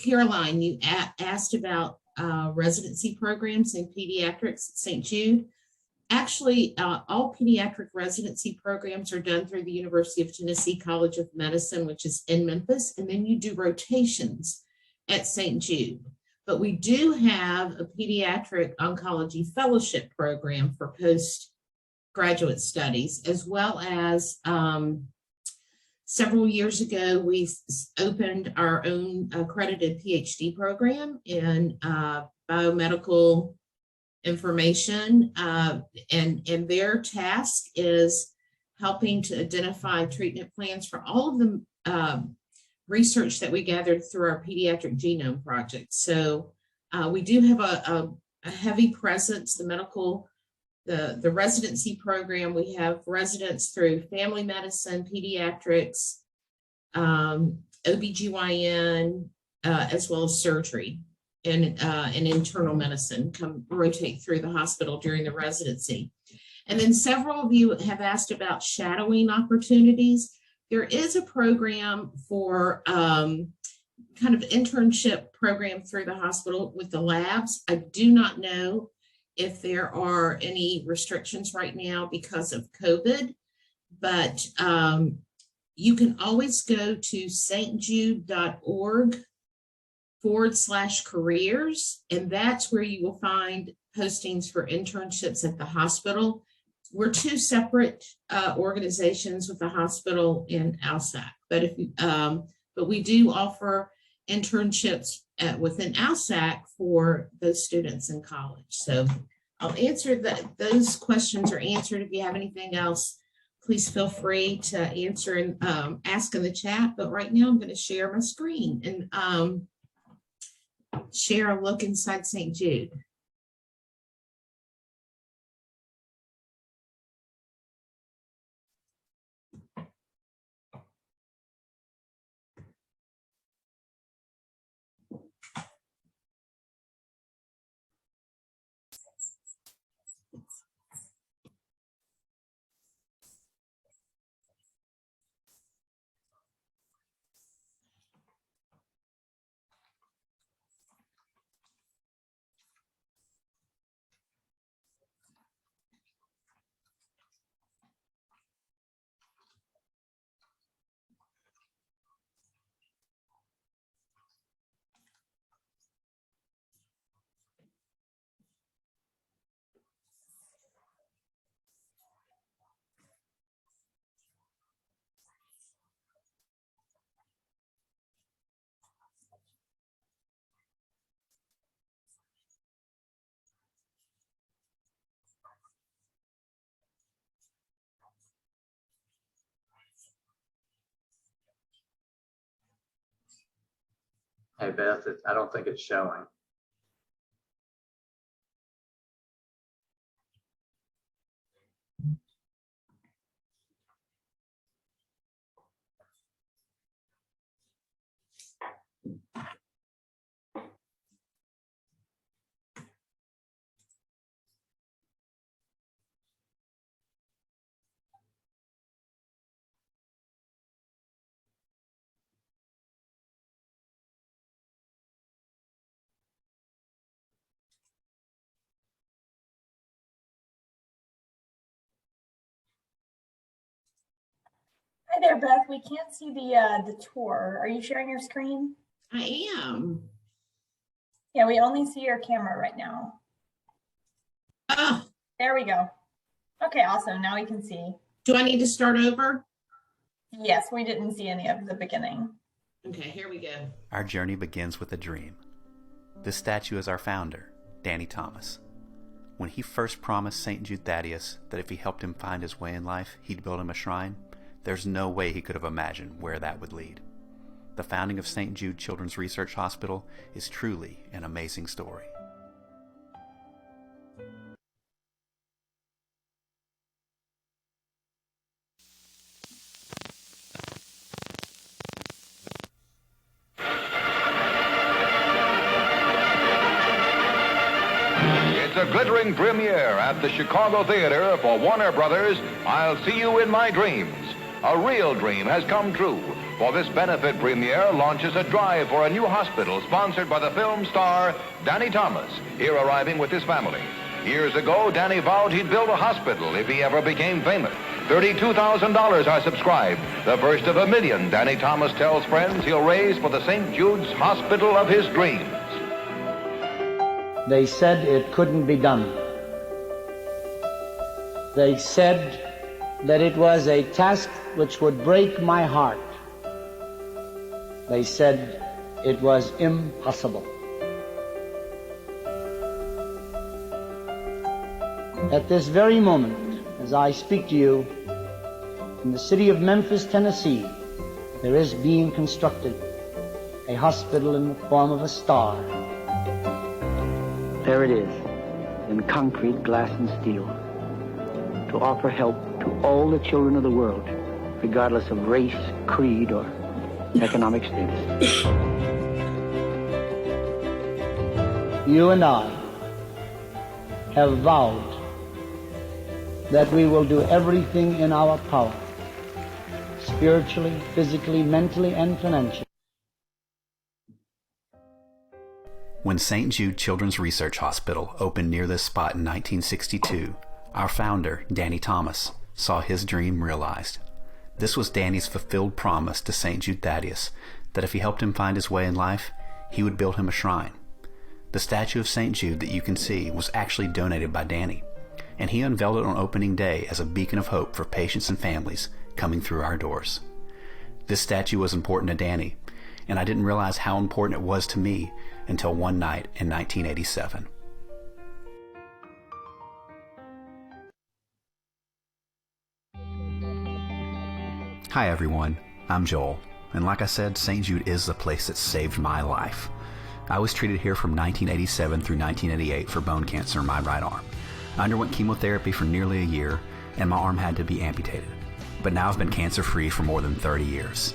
Caroline, you asked about residency programs in pediatrics at St. Jude. Actually, all pediatric residency programs are done through the University of Tennessee College of Medicine, which is in Memphis, and then you do rotations at St. Jude. But we do have a pediatric oncology fellowship program for postgraduate studies, as well as several years ago, we opened our own accredited PhD program in biomedical information, and their task is helping to identify treatment plans for all of the research that we gathered through our pediatric genome project. So we do have a heavy presence, the residency program. We have residents through family medicine, pediatrics, OBGYN, as well as surgery and internal medicine rotate through the hospital during the residency. And then several of you have asked about shadowing opportunities. There is a program for kind of internship program through the hospital with the labs. I do not know if there are any restrictions right now because of COVID, but you can always go to stjude.org/careers, and that's where you will find postings for internships at the hospital. We're two separate organizations with the hospital and ALSAC, but we do offer internships within ALSAC for those students in college. So I'll answer that. Those questions are answered. If you have anything else, please feel free to answer and ask in the chat. But right now I'm going to share my screen and share a look inside St. Jude. Hey, Beth, I don't think it's showing. Hi there, Beth. We can't see the tour. Are you sharing your screen? I am. Yeah, we only see your camera right now. Oh, There we go. Okay, awesome. Now we can see. do I need to start over? Yes, we didn't see any of the beginning. Okay, here we go. Our journey begins with a dream. This statue is our founder, Danny Thomas. When he first promised St. Jude Thaddeus that if he helped him find his way in life, he'd build him a shrine, there's no way he could have imagined where that would lead. The founding of St. Jude Children's Research Hospital is truly an amazing story. It's a glittering premiere at the Chicago Theater for Warner Brothers' I'll See You in My Dreams. A real dream has come true, for this benefit premiere launches a drive for a new hospital sponsored by the film star Danny Thomas, here arriving with his family. Years ago, Danny vowed he'd build a hospital if he ever became famous. $32,000 are subscribed, the first of $1 million Danny Thomas tells friends he'll raise for the St. Jude's Hospital of his dreams. They said it couldn't be done. They said that it was a task which would break my heart. They said it was impossible. At this very moment, as I speak to you, in the city of Memphis, Tennessee, there is being constructed a hospital in the form of a star. There it is, in concrete, glass, and steel, to offer help to all the children of the world, regardless of race, creed, or economic status. You and I have vowed that we will do everything in our power, spiritually, physically, mentally, and financially. When St. Jude Children's Research Hospital opened near this spot in 1962, our founder, Danny Thomas, saw his dream realized. This was Danny's fulfilled promise to St. Jude Thaddeus that if he helped him find his way in life, he would build him a shrine. The statue of St. Jude that you can see was actually donated by Danny, and he unveiled it on opening day as a beacon of hope for patients and families coming through our doors. This statue was important to Danny, and I didn't realize how important it was to me until one night in 1987. Hi everyone, I'm Joel, and like I said, St. Jude is the place that saved my life. I was treated here from 1987 through 1988 for bone cancer in my right arm. I underwent chemotherapy for nearly a year, and my arm had to be amputated. But now I've been cancer-free for more than 30 years.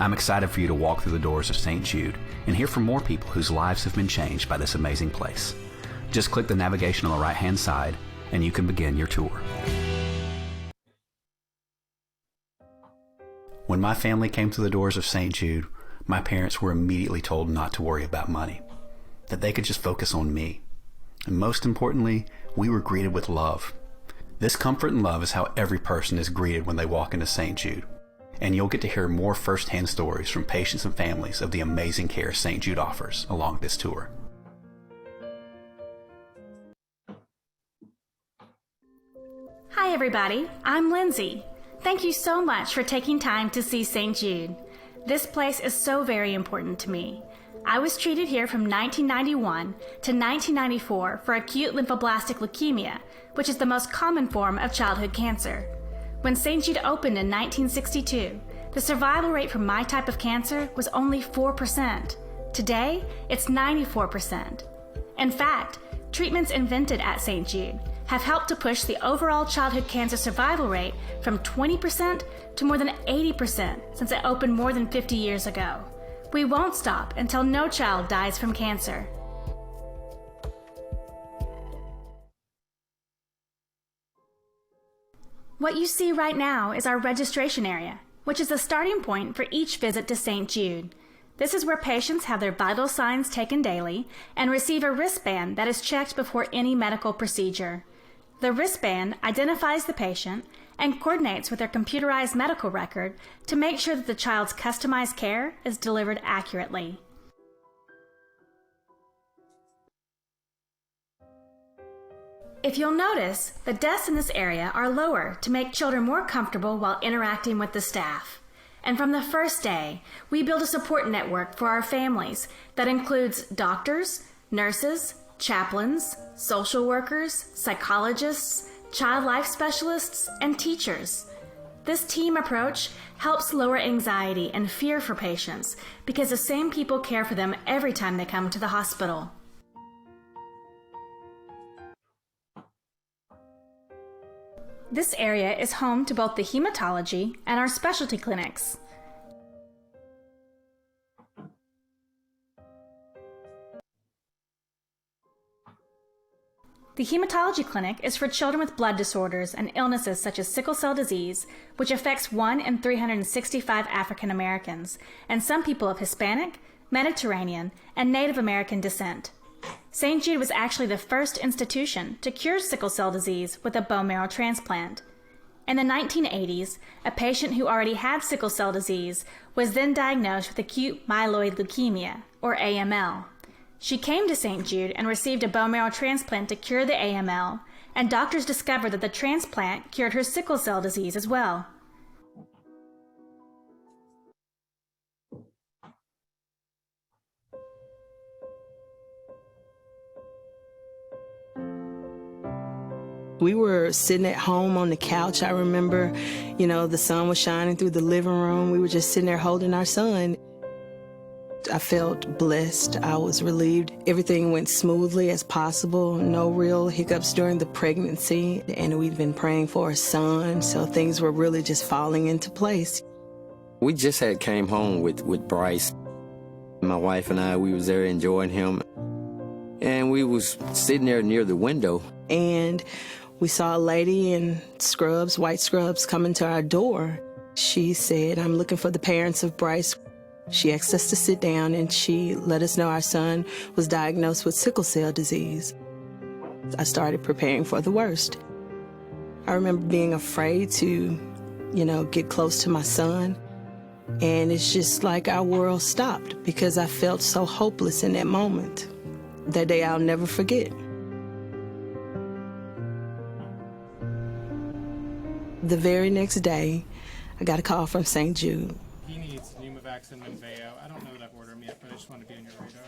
I'm excited for you to walk through the doors of St. Jude and hear from more people whose lives have been changed by this amazing place. Just click the navigation on the right-hand side, and you can begin your tour. When my family came through the doors of St. Jude, my parents were immediately told not to worry about money, that they could just focus on me. And most importantly, we were greeted with love. This comfort and love is how every person is greeted when they walk into St. Jude. And you'll get to hear more first-hand stories from patients and families of the amazing care St. Jude offers along this tour. Hi everybody, I'm Lindsay. Thank you so much for taking time to see St. Jude. This place is so very important to me. I was treated here from 1991 to 1994 for acute lymphoblastic leukemia, which is the most common form of childhood cancer. When St. Jude opened in 1962, the survival rate for my type of cancer was only 4%. Today, it's 94%. In fact, treatments invented at St. Jude have helped to push the overall childhood cancer survival rate from 20% to more than 80% since it opened more than 50 years ago. We won't stop until no child dies from cancer. What you see right now is our registration area, which is the starting point for each visit to St. Jude. This is where patients have their vital signs taken daily and receive a wristband that is checked before any medical procedure. The wristband identifies the patient and coordinates with their computerized medical record to make sure that the child's customized care is delivered accurately. If you'll notice, the desks in this area are lower to make children more comfortable while interacting with the staff. And from the first day, we build a support network for our families that includes doctors, nurses, chaplains, social workers, psychologists, child life specialists, and teachers. This team approach helps lower anxiety and fear for patients because the same people care for them every time they come to the hospital. This area is home to both the hematology and our specialty clinics. The hematology clinic is for children with blood disorders and illnesses such as sickle cell disease, which affects 1 in 365 African Americans, and some people of Hispanic, Mediterranean, and Native American descent. St. Jude was actually the first institution to cure sickle cell disease with a bone marrow transplant. In the 1980s, a patient who already had sickle cell disease was then diagnosed with acute myeloid leukemia, or AML. She came to St. Jude and received a bone marrow transplant to cure the AML, and doctors discovered that the transplant cured her sickle cell disease as well. We were sitting at home on the couch. I remember, the sun was shining through the living room. We were just sitting there holding our son. I felt blessed. I was relieved. Everything went smoothly as possible. No real hiccups during the pregnancy. And we'd been praying for a son, so things were really just falling into place. We just came home with Bryce. My wife and I, we was there enjoying him. And we was sitting there near the window. And we saw a lady in scrubs, white scrubs, coming to our door. She said, "I'm looking for the parents of Bryce." She asked us to sit down, and she let us know our son was diagnosed with sickle cell disease. I started preparing for the worst. I remember being afraid to, get close to my son. And it's just like our world stopped because I felt so hopeless in that moment. That day I'll never forget. The very next day, I got a call from St. Jude. He needs Pneumovax and Menveo. I don't know that I've ordered them yet, but I just want to be on your radar.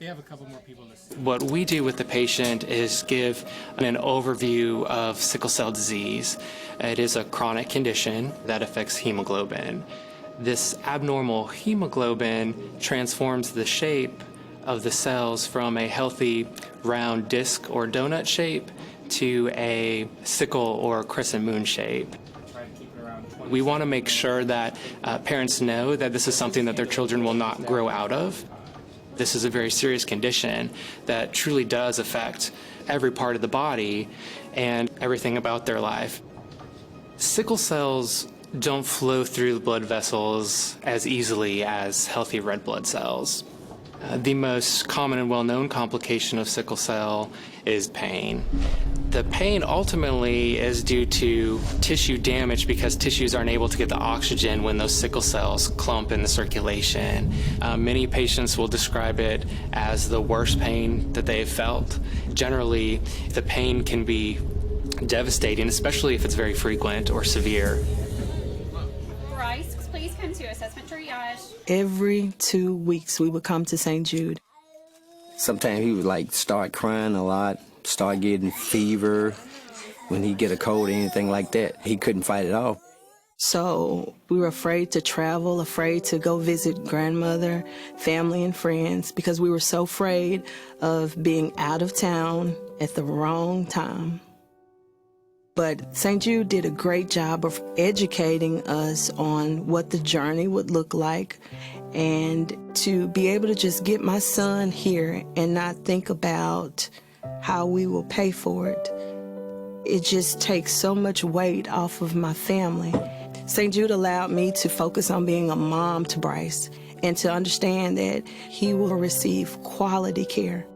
They have a couple more people to see. What we do with the patient is give an overview of sickle cell disease. It is a chronic condition that affects hemoglobin. This abnormal hemoglobin transforms the shape of the cells from a healthy round disc or donut shape to a sickle or crescent moon shape. We want to make sure that parents know that this is something that their children will not grow out of. This is a very serious condition that truly does affect every part of the body and everything about their life. Sickle cells don't flow through the blood vessels as easily as healthy red blood cells. The most common and well-known complication of sickle cell is pain. The pain ultimately is due to tissue damage because tissues aren't able to get the oxygen when those sickle cells clump in the circulation. Many patients will describe it as the worst pain that they've felt. Generally, the pain can be devastating, especially if it's very frequent or severe. Bryce, please come to assessment triage. Every 2 weeks, we would come to St. Jude. Sometimes he would start crying a lot, start getting fever. When he'd get a cold or anything like that, he couldn't fight it off. So we were afraid to travel, afraid to go visit grandmother, family, and friends because we were so afraid of being out of town at the wrong time. But St. Jude did a great job of educating us on what the journey would look like, and to be able to just get my son here and not think about how we will pay for it. It just takes so much weight off of my family. St. Jude allowed me to focus on being a mom to Bryce and to understand that he will receive quality care.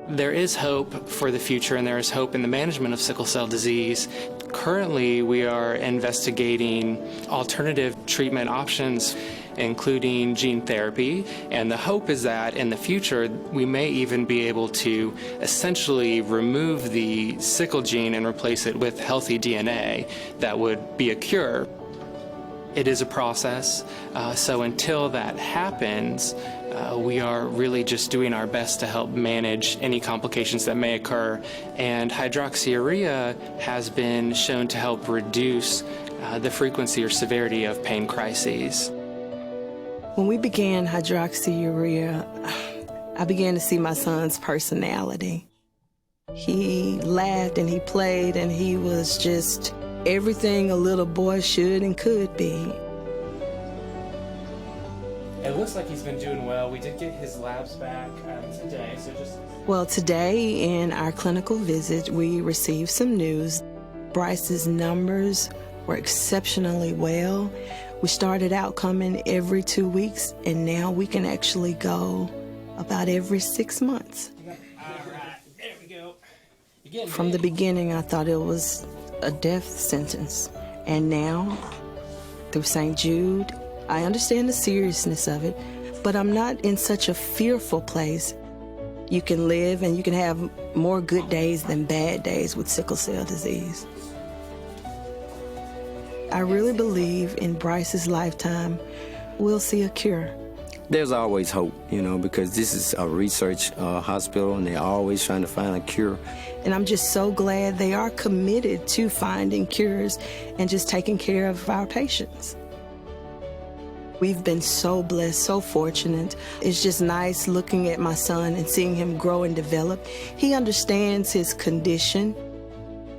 There is hope for the future, and there is hope in the management of sickle cell disease. Currently, we are investigating alternative treatment options, including gene therapy, and the hope is that in the future we may even be able to essentially remove the sickle gene and replace it with healthy DNA that would be a cure. It is a process, so until that happens, we are really just doing our best to help manage any complications that may occur, and hydroxyurea has been shown to help reduce the frequency or severity of pain crises. When we began hydroxyurea, I began to see my son's personality. He laughed and he played and he was just everything a little boy should and could be. It looks like he's been doing well. We did get his labs back today, so just... Well, today in our clinical visit, we received some news. Bryce's numbers were exceptionally well. We started out coming every 2 weeks, and now we can actually go about every 6 months. All right, there we go. From the beginning, I thought it was a death sentence. And now, through St. Jude, I understand the seriousness of it, but I'm not in such a fearful place. You can live and you can have more good days than bad days with sickle cell disease. I really believe in Bryce's lifetime, we'll see a cure. There's always hope, because this is a research hospital and they're always trying to find a cure. And I'm just so glad they are committed to finding cures and just taking care of our patients. We've been so blessed, so fortunate. It's just nice looking at my son and seeing him grow and develop. He understands his condition.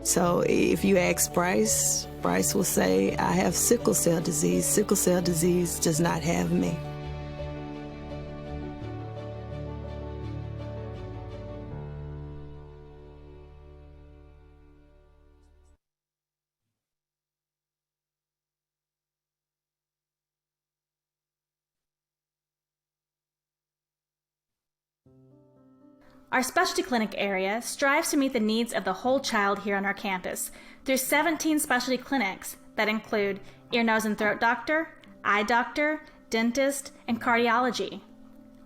So if you ask Bryce will say, I have sickle cell disease. Sickle cell disease does not have me. Our specialty clinic area strives to meet the needs of the whole child here on our campus through 17 specialty clinics that include ear, nose, and throat doctor, eye doctor, dentist, and cardiology.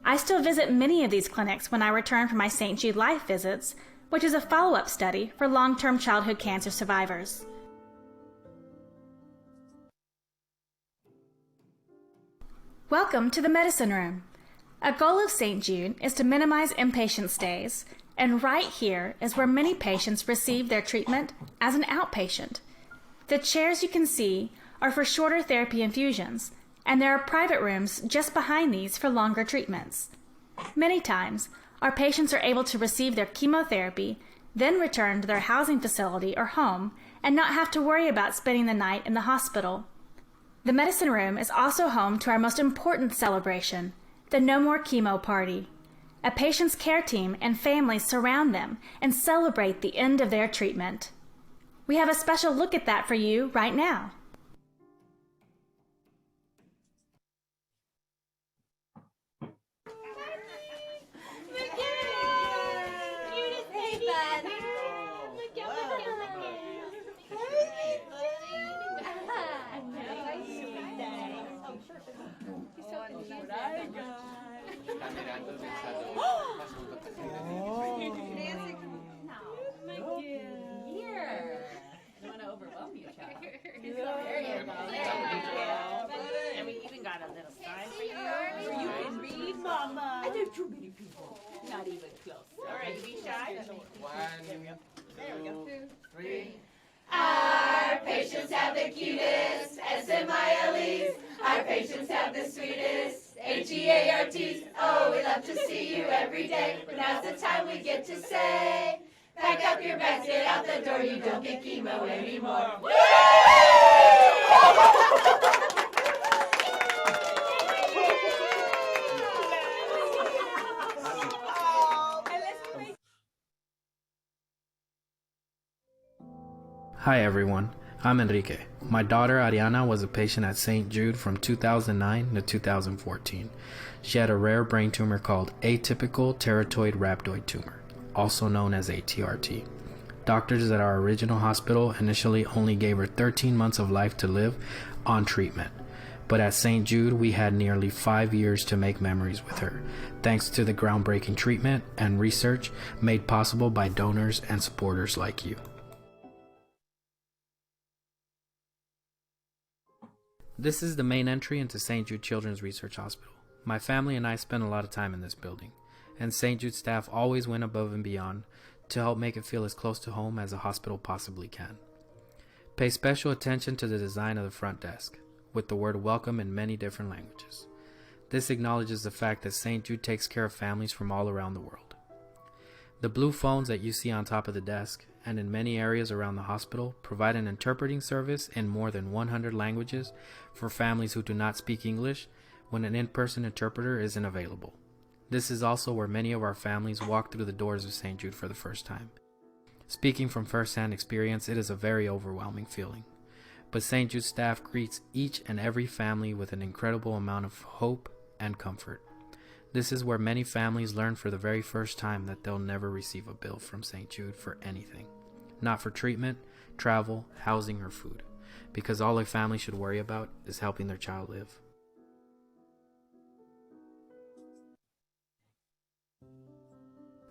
I still visit many of these clinics when I return from my St. Jude Life visits, which is a follow-up study for long-term childhood cancer survivors. Welcome to the medicine room. A goal of St. Jude is to minimize inpatient stays, and right here is where many patients receive their treatment as an outpatient. The chairs you can see are for shorter therapy infusions, and there are private rooms just behind these for longer treatments. Many times, our patients are able to receive their chemotherapy, then return to their housing facility or home, and not have to worry about spending the night in the hospital. The medicine room is also home to our most important celebration, the No More Chemo Party. A patient's care team and families surround them and celebrate the end of their treatment. We have a special look at that for you right now. And we even got a little sign for you. You can read, Mama. I know too many people. Not even close. All right, be shy. One, there we go. 2, 3. Our patients patients have the cutest SMILEs. Our patients have the sweetest HEARTs. Oh, we love to see you every day. But now's the time we get to say, pack up your bags, get out the door. You don't get chemo anymore. Hi everyone, I'm Enrique. My daughter Ariana was a patient at St. Jude from 2009 to 2014. She had a rare brain tumor called atypical teratoid rhabdoid tumor, also known as ATRT. Doctors at our original hospital initially only gave her 13 months of life to live on treatment. But at St. Jude, we had nearly 5 years to make memories with her, thanks to the groundbreaking treatment and research made possible by donors and supporters like you. This is the main entry into St. Jude Children's Research Hospital. My family and I spent a lot of time in this building, and St. Jude staff always went above and beyond to help make it feel as close to home as a hospital possibly can. Pay special attention to the design of the front desk, with the word welcome in many different languages. This acknowledges the fact that St. Jude takes care of families from all around the world. The blue phones that you see on top of the desk and in many areas around the hospital provide an interpreting service in more than 100 languages for families who do not speak English when an in-person interpreter isn't available. This is also where many of our families walk through the doors of St. Jude for the first time. Speaking from first-hand experience, it is a very overwhelming feeling. But St. Jude staff greets each and every family with an incredible amount of hope and comfort. This is where many families learn for the very first time that they'll never receive a bill from St. Jude for anything. Not for treatment, travel, housing, or food. Because all a family should worry about is helping their child live.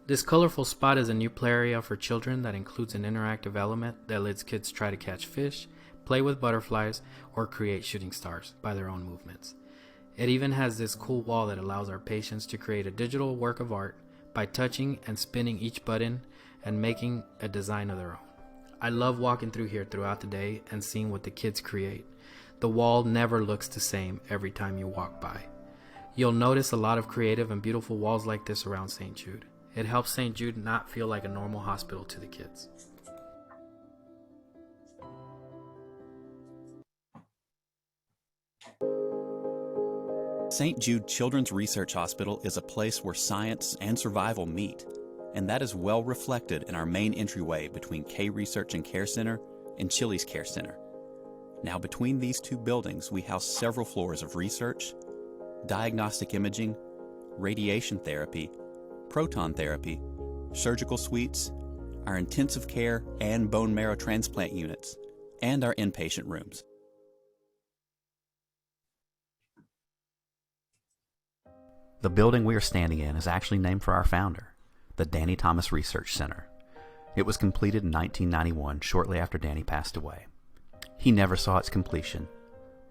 This colorful spot is a new play area for children that includes an interactive element that lets kids try to catch fish, play with butterflies, or create shooting stars by their own movements. It even has this cool wall that allows our patients to create a digital work of art by touching and spinning each button and making a design of their own. I love walking through here throughout the day and seeing what the kids create. The wall never looks the same every time you walk by. You'll notice a lot of creative and beautiful walls like this around St. Jude. It helps St. Jude not feel like a normal hospital to the kids. St. Jude Children's Research Hospital is a place where science and survival meet, and that is well reflected in our main entryway between K Research and Care Center and Chili's Care Center. Now, between these two buildings, we house several floors of research, diagnostic imaging, radiation therapy, proton therapy, surgical suites, our intensive care and bone marrow transplant units, and our inpatient rooms. The building we are standing in is actually named for our founder, the Danny Thomas Research Center. It was completed in 1991, shortly after Danny passed away. He never saw its completion,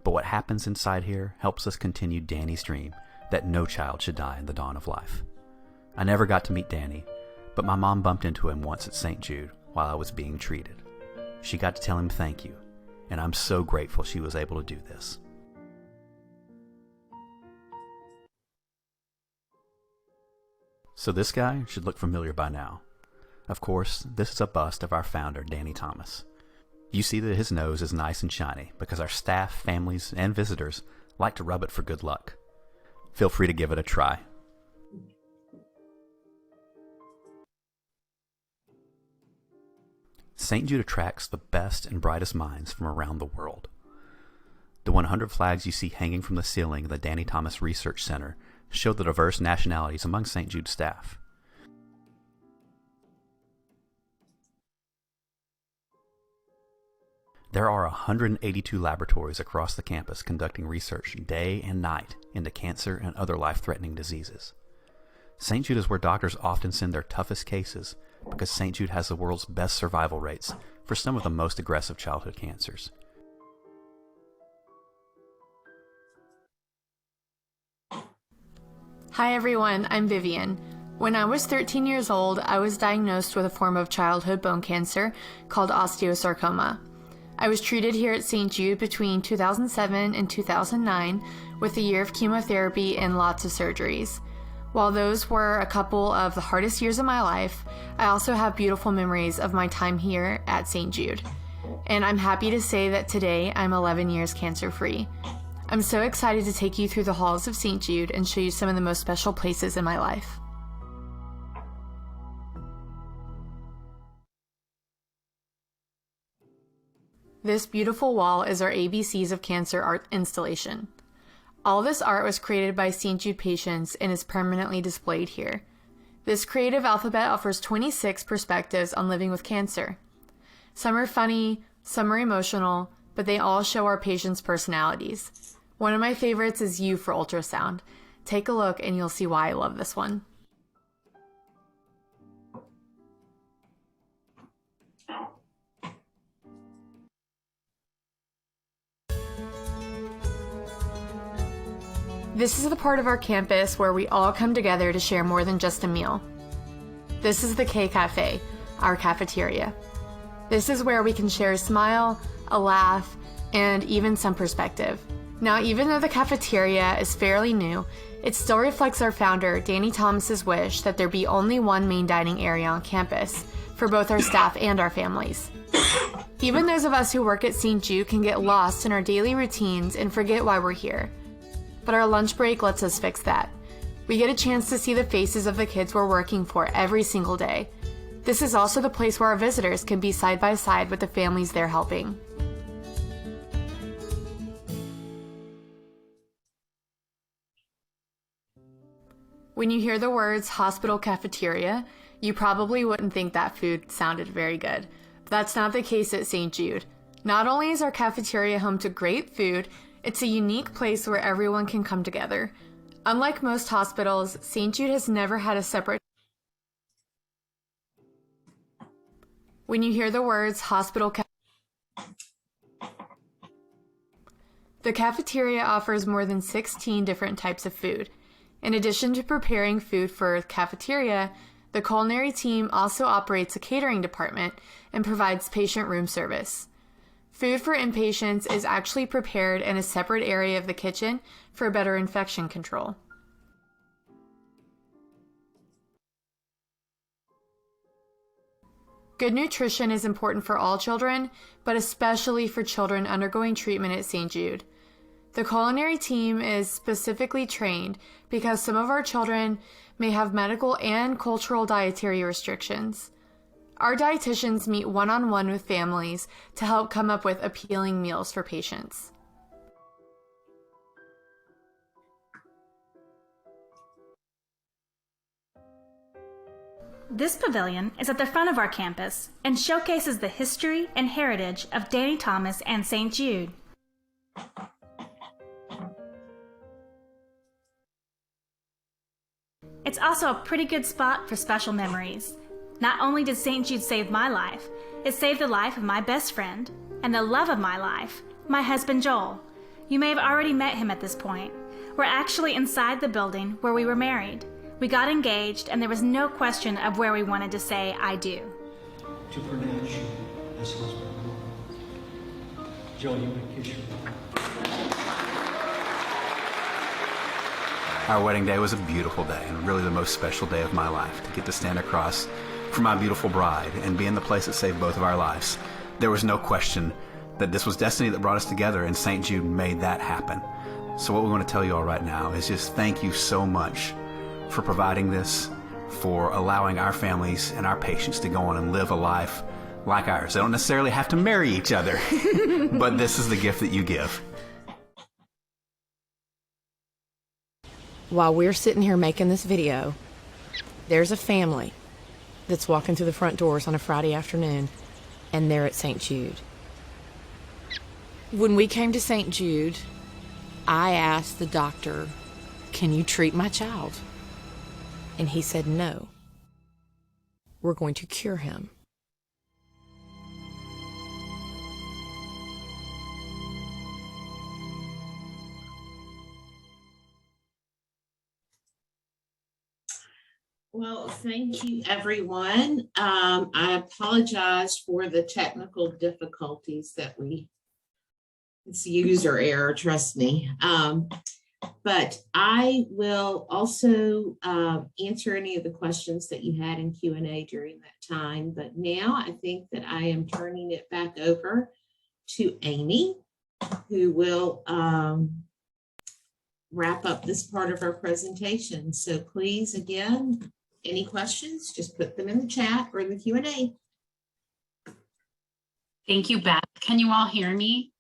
but what happens inside here helps us continue Danny's dream that no child should die in the dawn of life. I never got to meet Danny, but my mom bumped into him once at St. Jude while I was being treated. She got to tell him thank you, and I'm so grateful she was able to do this. So this guy should look familiar by now. Of course, this is a bust of our founder, Danny Thomas. You see that his nose is nice and shiny because our staff, families, and visitors like to rub it for good luck. Feel free to give it a try. St. Jude attracts the best and brightest minds from around the world. The 100 flags you see hanging from the ceiling of the Danny Thomas Research Center show the diverse nationalities among St. Jude staff. There are 182 laboratories across the campus conducting research day and night into cancer and other life-threatening diseases. St. Jude is where doctors often send their toughest cases because St. Jude has the world's best survival rates for some of the most aggressive childhood cancers. Hi everyone, I'm Vivian. When I was 13 years old, I was diagnosed with a form of childhood bone cancer called osteosarcoma. I was treated here at St. Jude between 2007 and 2009 with a year of chemotherapy and lots of surgeries. While those were a couple of the hardest years of my life, I also have beautiful memories of my time here at St. Jude. And I'm happy to say that today I'm 11 years cancer-free. I'm so excited to take you through the halls of St. Jude and show you some of the most special places in my life. This beautiful wall is our ABCs of Cancer art installation. All this art was created by St. Jude patients and is permanently displayed here. This creative alphabet offers 26 perspectives on living with cancer. Some are funny, some are emotional, but they all show our patients' personalities. One of my favorites is U for ultrasound. Take a look and you'll see why I love this one. This is the part of our campus where we all come together to share more than just a meal. This is the K Cafe, our cafeteria. This is where we can share a smile, a laugh, and even some perspective. Now, even though the cafeteria is fairly new, it still reflects our founder, Danny Thomas's wish that there be only one main dining area on campus for both our staff and our families. Even those of us who work at St. Jude can get lost in our daily routines and forget why we're here. But our lunch break lets us fix that. We get a chance to see the faces of the kids we're working for every single day. This is also the place where our visitors can be side by side with the families they're helping. When you hear the words hospital cafeteria, you probably wouldn't think that food sounded very good. But that's not the case at St. Jude. Not only is our cafeteria home to great food, it's a unique place where everyone can come together. Unlike most hospitals, St. Jude has never had a separate. When you hear the words hospital the cafeteria offers more than 16 different types of food. In addition to preparing food for the cafeteria, the culinary team also operates a catering department and provides patient room service. Food for inpatients is actually prepared in a separate area of the kitchen for better infection control. Good nutrition is important for all children, but especially for children undergoing treatment at St. Jude. The culinary team is specifically trained because some of our children may have medical and cultural dietary restrictions. Our dietitians meet one-on-one with families to help come up with appealing meals for patients. This pavilion is at the front of our campus and showcases the history and heritage of Danny Thomas and St. Jude. It's also a pretty good spot for special memories. Not only did St. Jude save my life, it saved the life of my best friend and the love of my life, my husband Joel. You may have already met him at this point. We're actually inside the building where we were married. We got engaged and there was no question of where we wanted to say I do. To pronounce you as husband. Joel, you may kiss your wife. Our wedding day was a beautiful day and really the most special day of my life, to get to stand across from my beautiful bride and be in the place that saved both of our lives. There was no question that this was destiny that brought us together, and St. Jude made that happen. So what we want to tell you all right now is just thank you so much for providing this, for allowing our families and our patients to go on and live a life like ours. They don't necessarily have to marry each other, but this is the gift that you give. While we're sitting here making this video, there's a family that's walking through the front doors on a Friday afternoon, and they're at St. Jude. When we came to St. Jude, I asked the doctor, "Can you treat my child?" And he said, "No. We're going to cure him." Well, thank you, everyone. I apologize for the technical difficulties that it's user error, trust me. But I will also answer any of the questions that you had in Q&A during that time. But now I think that I am turning it back over to Amy, who will wrap up this part of our presentation. So please, again, any questions, just put them in the chat or in the Q&A. Thank you, Beth. Can you all hear me?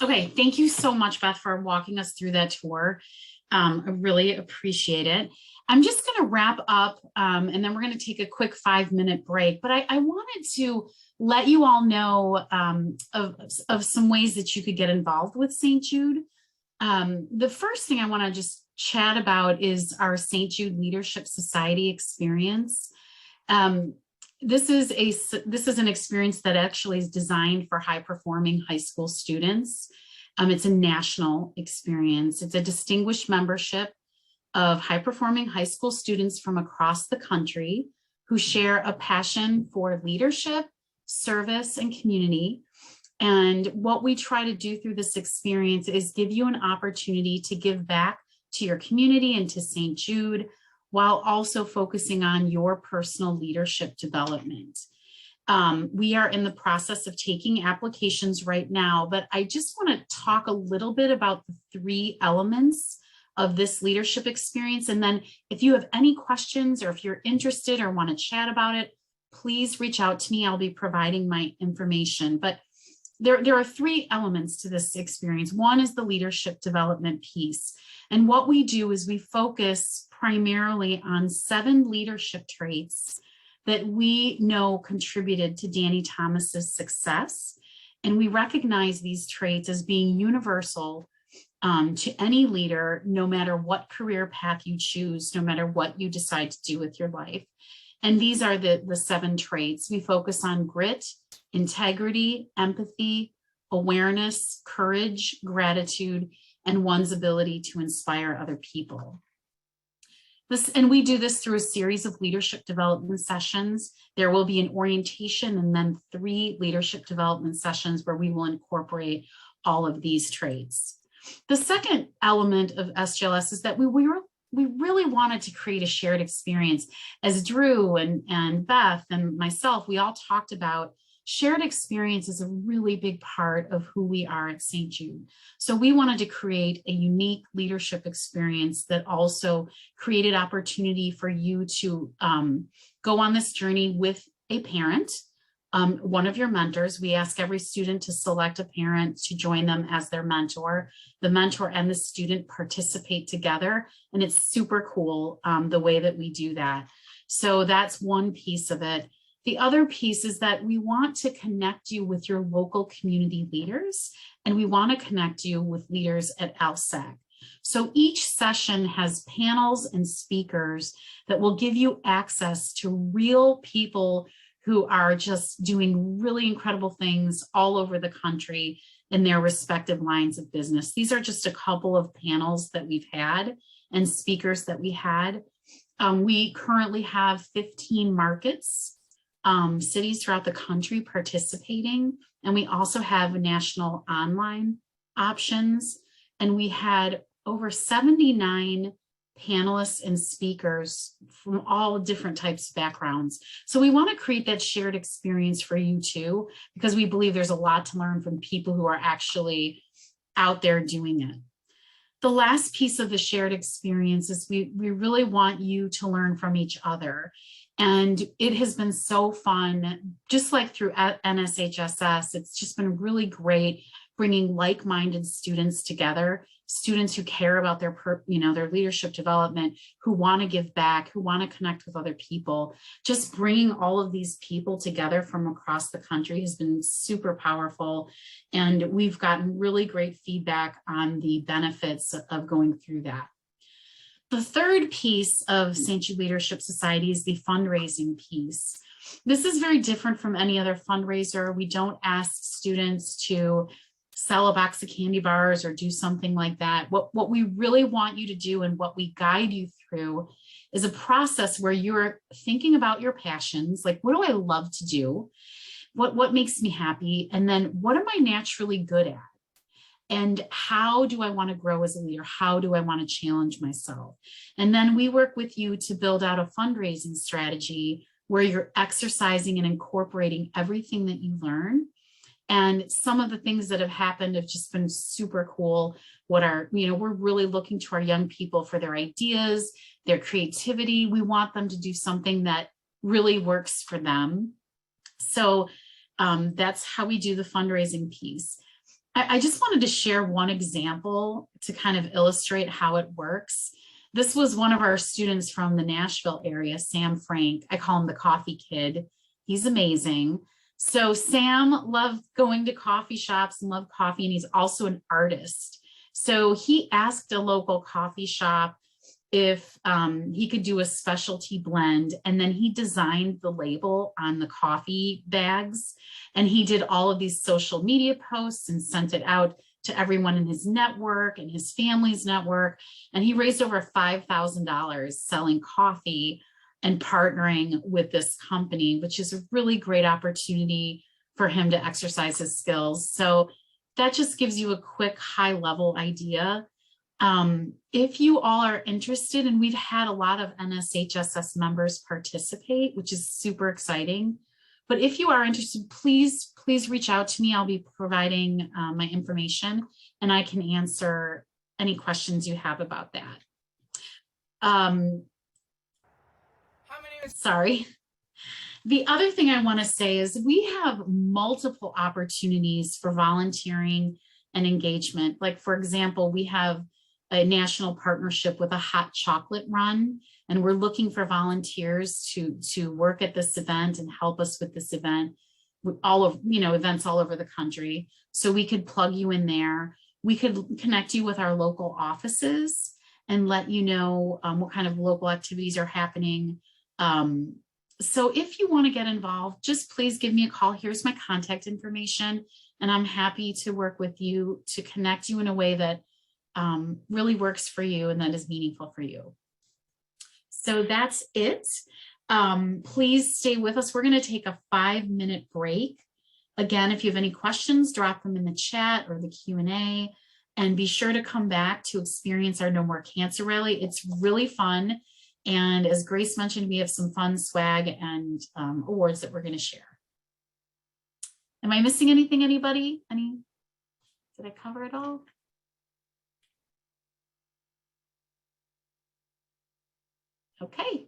Okay, thank you so much, Beth, for walking us through that tour. I really appreciate it. I'm just going to wrap up and then we're going to take a quick 5-minute break. But I wanted to let you all know of some ways that you could get involved with St. Jude. The first thing I want to just chat about is our St. Jude Leadership Society experience. This is an experience that actually is designed for high-performing high school students. It's a national experience. It's a distinguished membership of high-performing high school students from across the country who share a passion for leadership, service, and community. And what we try to do through this experience is give you an opportunity to give back to your community and to St. Jude, while also focusing on your personal leadership development. We are in the process of taking applications right now, but I just want to talk a little bit about the 3 elements of this leadership experience. And then if you have any questions or if you're interested or want to chat about it, please reach out to me. I'll be providing my information. But there are 3 elements to this experience. One is the leadership development piece. And what we do is we focus primarily on 7 leadership traits that we know contributed to Danny Thomas's success. And we recognize these traits as being universal to any leader, no matter what career path you choose, no matter what you decide to do with your life. And these are the 7 traits. We focus on grit, integrity, empathy, awareness, courage, gratitude, and one's ability to inspire other people. And we do this through a series of leadership development sessions. There will be an orientation and then 3 leadership development sessions where we will incorporate all of these traits. The second element of SGLS is that we really wanted to create a shared experience. As Drew and Beth and myself, we all talked about shared experience is a really big part of who we are at St. Jude. So we wanted to create a unique leadership experience that also created opportunity for you to go on this journey with a parent, one of your mentors. We ask every student to select a parent to join them as their mentor. The mentor and the student participate together, and it's super cool the way that we do that. So that's one piece of it. The other piece is that we want to connect you with your local community leaders, and we want to connect you with leaders at LSAC. So each session has panels and speakers that will give you access to real people who are just doing really incredible things all over the country in their respective lines of business. These are just a couple of panels that we've had and speakers that we had. We currently have 15 markets, cities throughout the country participating, and we also have national online options. And we had over 79 panelists and speakers from all different types of backgrounds. So we want to create that shared experience for you too, because we believe there's a lot to learn from people who are actually out there doing it. The last piece of the shared experience is we really want you to learn from each other. And it has been so fun, just like through NSHSS, it's just been really great bringing like-minded students together, students who care about their leadership development, who want to give back, who want to connect with other people. Just bringing all of these people together from across the country has been super powerful. And we've gotten really great feedback on the benefits of going through that. The third piece of St. Jude Leadership Society is the fundraising piece. This is very different from any other fundraiser. We don't ask students to sell a box of candy bars or do something like that. What we really want you to do and what we guide you through is a process where you're thinking about your passions, like what do I love to do? What makes me happy? And then what am I naturally good at? And how do I want to grow as a leader? How do I want to challenge myself? And then we work with you to build out a fundraising strategy where you're exercising and incorporating everything that you learn. And some of the things that have happened have just been super cool. We're really looking to our young people for their ideas, their creativity. We want them to do something that really works for them. So that's how we do the fundraising piece. I just wanted to share one example to kind of illustrate how it works. This was one of our students from the Nashville area, Sam Frank. I call him the coffee kid. He's amazing. So Sam loved going to coffee shops and loved coffee, and he's also an artist. So he asked a local coffee shop if he could do a specialty blend, and then he designed the label on the coffee bags, and he did all of these social media posts and sent it out to everyone in his network and his family's network, and he raised over $5,000 selling coffee and partnering with this company, which is a really great opportunity for him to exercise his skills. So that just gives you a quick high-level idea. If you all are interested, and we've had a lot of NSHSS members participate, which is super exciting, but if you are interested, please reach out to me. I'll be providing my information, and I can answer any questions you have about that. Sorry. The other thing I want to say is we have multiple opportunities for volunteering and engagement. Like, for example, we have a national partnership with a hot chocolate run, and we're looking for volunteers to work at this event and help us with this event, with all of, events all over the country. So we could plug you in there. We could connect you with our local offices and let you know what kind of local activities are happening. So if you want to get involved, just please give me a call. Here's my contact information, and I'm happy to work with you to connect you in a way that really works for you and that is meaningful for you. So that's it. Please stay with us. We're going to take a 5-minute break. Again, if you have any questions, drop them in the chat or the Q&A, and be sure to come back to experience our No More Cancer Rally. It's really fun. And as Grace mentioned, we have some fun swag and awards that we're going to share. Am I missing anything, anybody? Did I cover it all? Okay.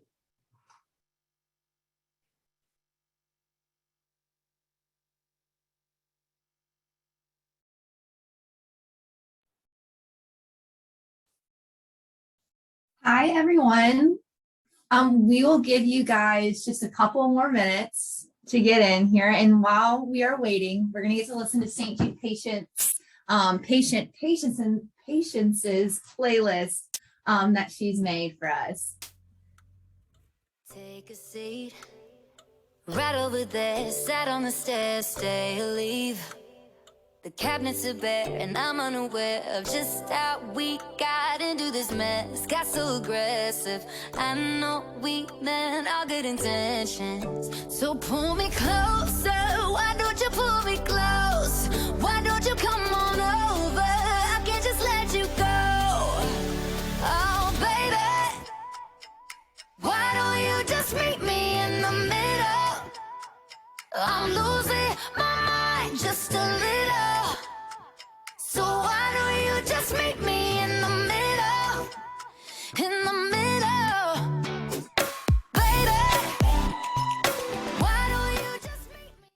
Hi, everyone. We will give you guys just a couple more minutes to get in here. And while we are waiting, we're going to get to listen to St. Jude Patience's playlist that she's made for us. Take a seat right over there, sat on the stairs, stay or leave. The cabinets are bare and I'm unaware of just how we got into this mess. Got so aggressive. I know we meant all good intentions. So pull me closer. Why don't you pull me close? Why don't you come on over? I can't just let you go. Oh, baby. Why don't you just meet me in the middle? I'm losing my mind just a little. So why don't you just meet me in the middle? In the middle, baby. Why don't you just meet me?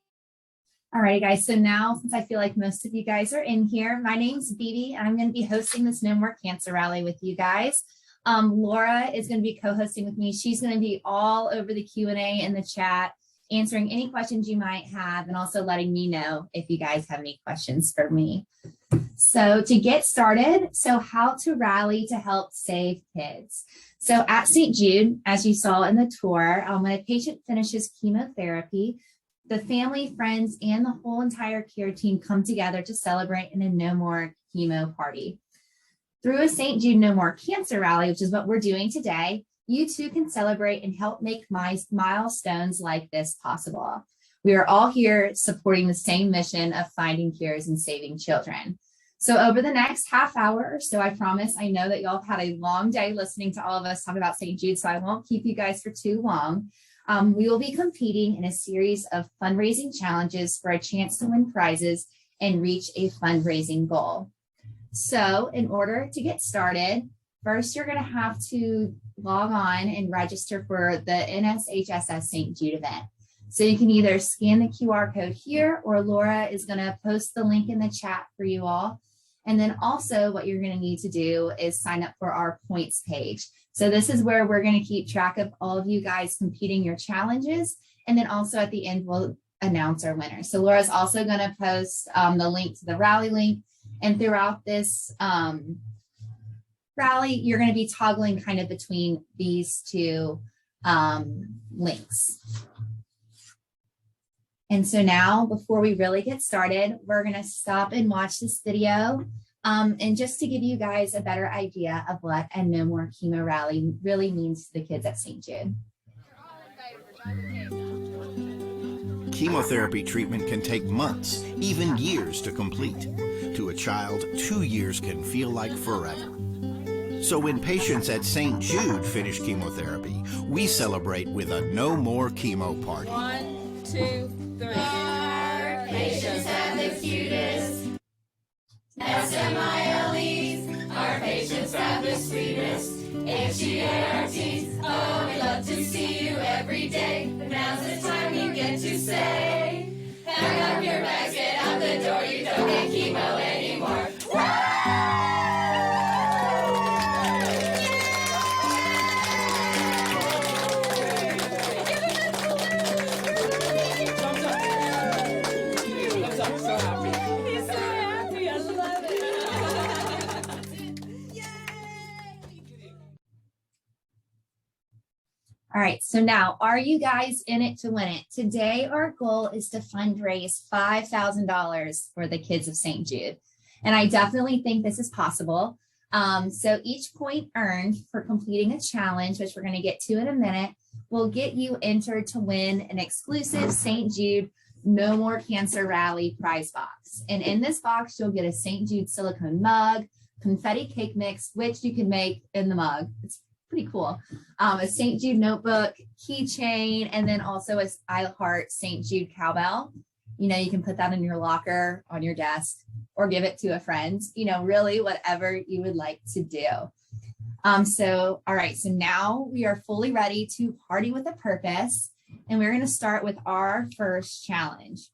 All right, guys. So now, since I feel like most of you guys are in here, my name's Bibi, and I'm going to be hosting this No More Cancer Rally with you guys. Laura is going to be co-hosting with me. She's going to be all over the Q&A in the chat, answering any questions you might have, and also letting me know if you guys have any questions for me. So to get started, how to rally to help save kids. So at St. Jude, as you saw in the tour, when a patient finishes chemotherapy, The family, friends, and the whole entire care team come together to celebrate in a No More Chemo party. Through a St. Jude No More Cancer Rally, which is what we're doing today, you too can celebrate and help make milestones like this possible. We are all here supporting the same mission of finding cures and saving children. So over the next half hour or so, I promise, I know that y'all have had a long day listening to all of us talk about St. Jude, so I won't keep you guys for too long. We will be competing in a series of fundraising challenges for a chance to win prizes and reach a fundraising goal. So in order to get started, first you're going to have to log on and register for the NSHSS St. Jude event. So you can either scan the QR code here, or Laura is going to post the link in the chat for you all. And then also what you're going to need to do is sign up for our points page. So this is where we're going to keep track of all of you guys completing your challenges. And then also at the end, we'll announce our winners. So Laura's also going to post the link to the rally link. And throughout this rally, you're going to be toggling kind of between these two links. And so now, before we really get started, we're going to stop and watch this video. And just to give you guys a better idea of what a No More Chemo Rally really means to the kids at St. Jude. Chemotherapy treatment can take months, even years to complete. To a child, 2 years can feel like forever. So when patients at St. Jude finish chemotherapy, we celebrate with a No More Chemo party. 1, 2, 3. Our patients have the cutest SMILEs. Our patients have the sweetest HEARTs. Oh, we love to see you every day. But now's the time you get to say, hang up your bags, get out the door. You don't get chemo anymore. All right, so now, are you guys in it to win it? Today, our goal is to fundraise $5,000 for the kids of St. Jude. And I definitely think this is possible. So each point earned for completing a challenge, which we're going to get to in a minute, will get you entered to win an exclusive St. Jude No More Cancer Rally prize box. And in this box, you'll get a St. Jude silicone mug, confetti cake mix, which you can make in the mug. It's pretty cool. A St. Jude notebook, keychain, and then also a I Heart St. Jude cowbell. You know, you can put that in your locker, on your desk, or give it to a friend, you know, really whatever you would like to do. All right, so now we are fully ready to party with a purpose. And we're going to start with our first challenge,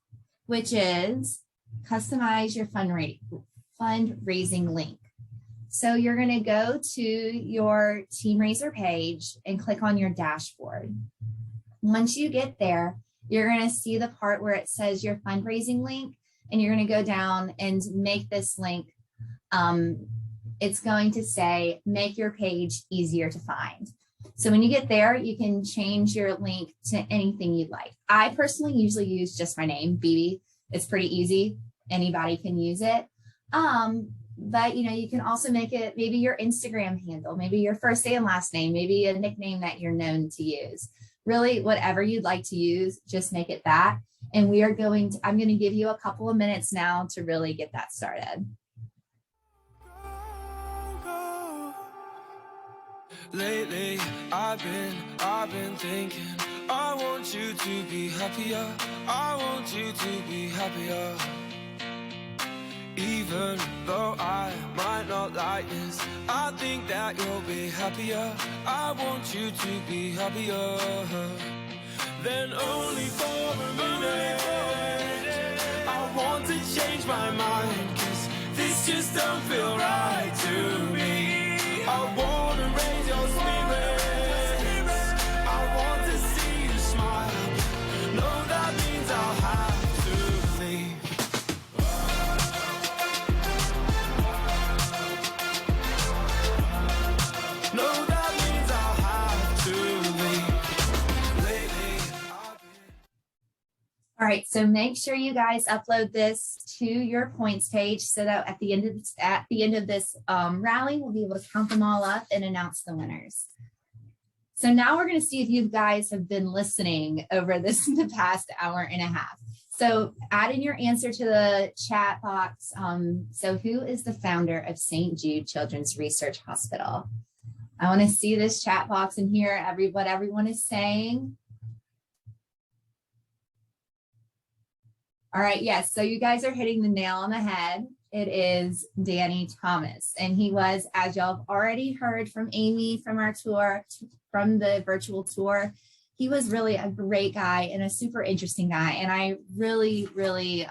which is customize your fundraising link. So you're going to go to your Team Raiser page and click on your dashboard. Once you get there, you're going to see the part where it says your fundraising link, and you're going to go down and make this link. It's going to say, make your page easier to find. So when you get there, you can change your link to anything you'd like. I personally usually use just my name, BB. It's pretty easy. Anybody can use it. But you know, you can also make it maybe your Instagram handle, maybe your first and last name, maybe a nickname that you're known to use. Really, whatever you'd like to use, just make it that. And I'm going to give you a couple of minutes now to really get that started. Lately, I've been thinking, I want you to be happier. I want you to be happier. Even though I might not like this, I think that you'll be happier. I want you to be happier. Then only for a minute, I want to change my mind, 'cause this just don't feel right to me. I wanna raise your spirits, I want to see you smile. No, that means I'll have to leave. No, that means I'll have to leave. Lately, I've been All right, so make sure you guys upload this to your points page so that at the end of this rally, we'll be able to count them all up and announce the winners. So now we're going to see if you guys have been listening over the past hour and a half. So add in your answer to the chat box. So who is the founder of St. Jude Children's Research Hospital? I want to see this chat box and hear what everyone is saying. All right, yes, so you guys are hitting the nail on the head. It is Danny Thomas, and he was, as y'all have already heard from Amy from our tour, from the virtual tour, he was really a great guy and a super interesting guy, and I really, really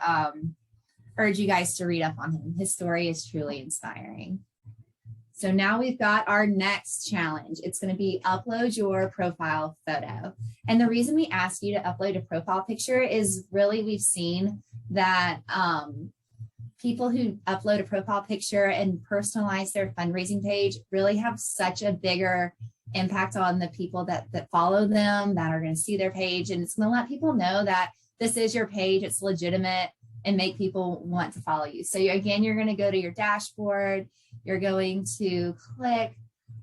urge you guys to read up on him. His story is truly inspiring. So now we've got our next challenge. It's going to be upload your profile photo. And the reason we ask you to upload a profile picture is really we've seen that people who upload a profile picture and personalize their fundraising page really have such a bigger impact on the people that follow them, that are going to see their page. And it's going to let people know that this is your page, it's legitimate, and make people want to follow you. So again, you're going to go to your dashboard. You're going to click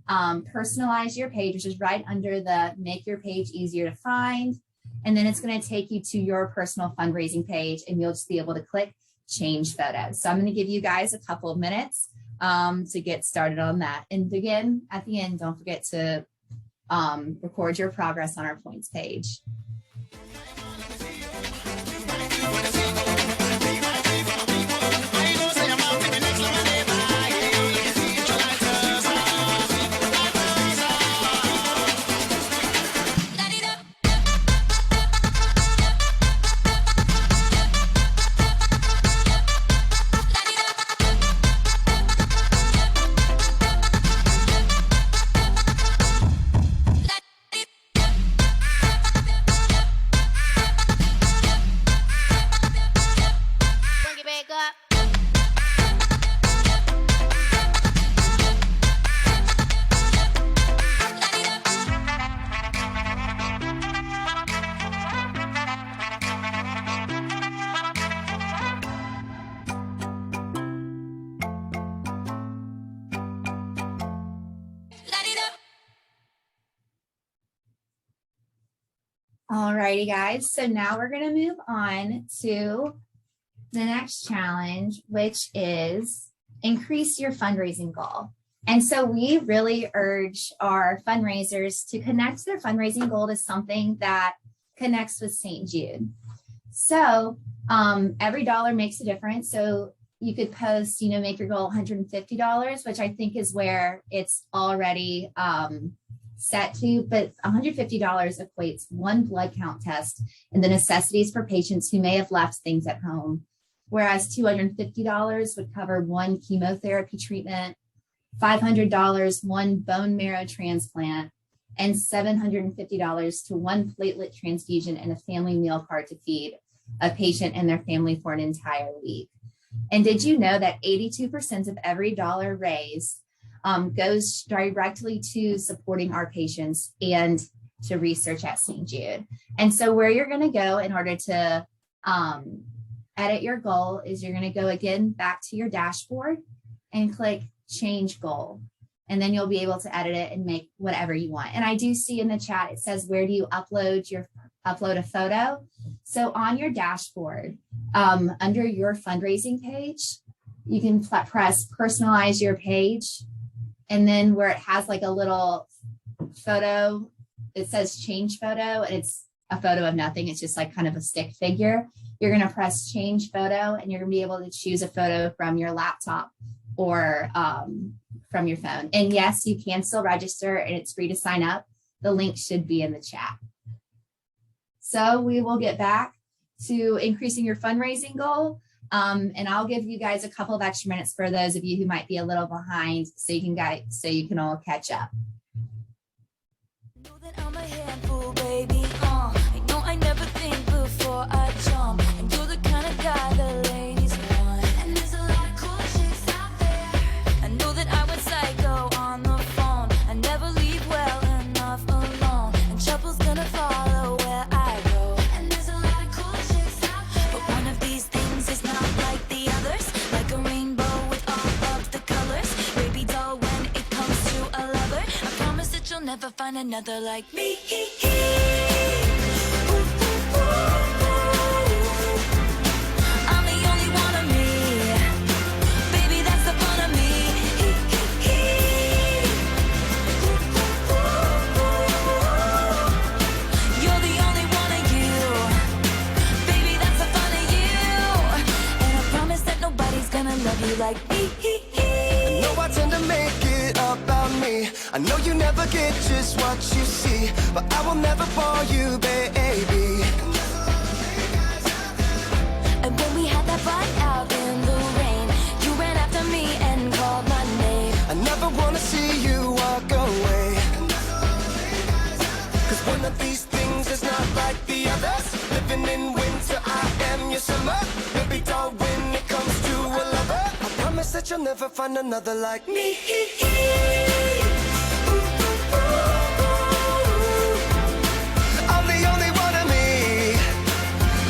personalize your page, which is right under the make your page easier to find. And then it's going to take you to your personal fundraising page, and you'll just be able to click change photos. So I'm going to give you guys a couple of minutes to get started on that. And again, at the end, don't forget to record your progress on our points page. Alrighty, guys. So now we're going to move on to the next challenge, which is increase your fundraising goal. And so we really urge our fundraisers to connect their fundraising goal to something that connects with St. Jude. So every dollar makes a difference. So you could post, make your goal $150, which I think is where it's already set to, but $150 equates one blood count test and the necessities for patients who may have left things at home, whereas $250 would cover one chemotherapy treatment, $500 one bone marrow transplant, and $750 to one platelet transfusion and a family meal card to feed a patient and their family for an entire week. And did you know that 82% of every dollar raised goes directly to supporting our patients and to research at St. Jude? And so where you're going to go in order to edit your goal is you're going to go again back to your dashboard and click change goal. And then you'll be able to edit it and make whatever you want. And I do see in the chat, it says, where do you upload a photo? So on your dashboard, under your fundraising page, you can press personalize your page. And then where it has like a little photo, it says change photo, and it's a photo of nothing. It's just like kind of a stick figure. You're going to press change photo, and you're going to be able to choose a photo from your laptop or from your phone. And yes, you can still register, and it's free to sign up. The link should be in the chat. So we will get back to increasing your fundraising goal. And I'll give you guys a couple of extra minutes for those of you who might be a little behind, so you can all catch up. I'm a handful, baby. I know I never think before I jump, and you're the kind of guy the ladies want. And there's a lot of cool chicks out there. I know that I went psycho on the phone. I never leave well enough alone, and trouble's gonna follow where I go. And there's a lot of cool chicks find another like me. I'm the only one of me. Baby, that's the fun of me. You're the only one of you. Baby, that's the fun of you. And I promise that nobody's gonna love you like me. I know I tend to make it about me. I know you never get just what you see, but I will never bore you, baby. And when we had that fight out in the rain, you ran after me and called my name. I never wanna see you walk away. Cause one of these things is not like the others. Living in winter, I am your summer. Baby doll, when it comes to a lover, I promise that you'll never find another like me. I'm the only one of me.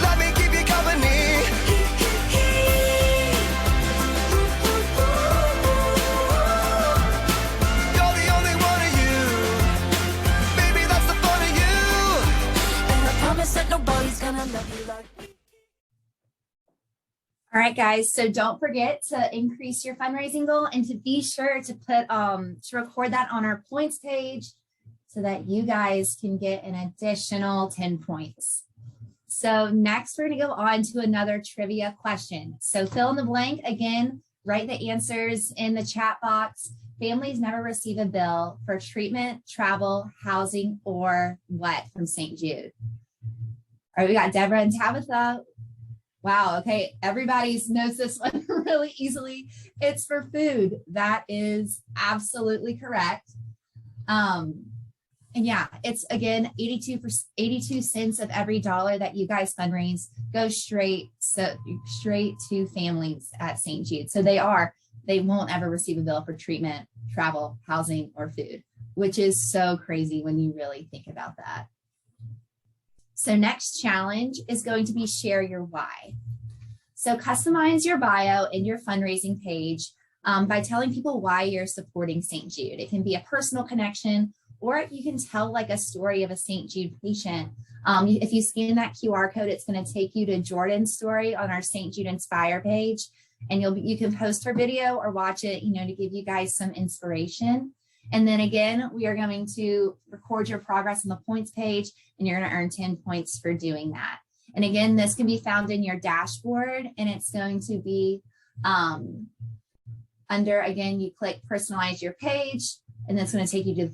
Let me keep you company. You're the only one of you. Baby, that's the fun of you. And I promise that nobody's gonna love you like me. All right, guys. So don't forget to increase your fundraising goal and to be sure to put to record that on our points page so that you guys can get an additional 10 points. So next, we're going to go on to another trivia question. So fill in the blank again. Write the answers in the chat box. Families never receive a bill for treatment, travel, housing, or what from St. Jude. All right, we got Deborah and Tabitha. Wow, okay, everybody knows this one really easily. It's for food. That is absolutely correct. And yeah, it's again, 82 cents of every dollar that you guys fundraise goes straight to families at St. Jude. So they won't ever receive a bill for treatment, travel, housing, or food, which is so crazy when you really think about that. So next challenge is going to be share your why. So customize your bio in your fundraising page by telling people why you're supporting St. Jude. It can be a personal connection, or you can tell like a story of a St. Jude patient. If you scan that QR code, it's going to take you to Jordan's story on our St. Jude Inspire page, and you can post her video or watch it, to give you guys some inspiration. And then again, we are going to record your progress on the points page, and you're going to earn 10 points for doing that. And again, this can be found in your dashboard, and it's going to be under, again, you click personalize your page, and that's going to take you to your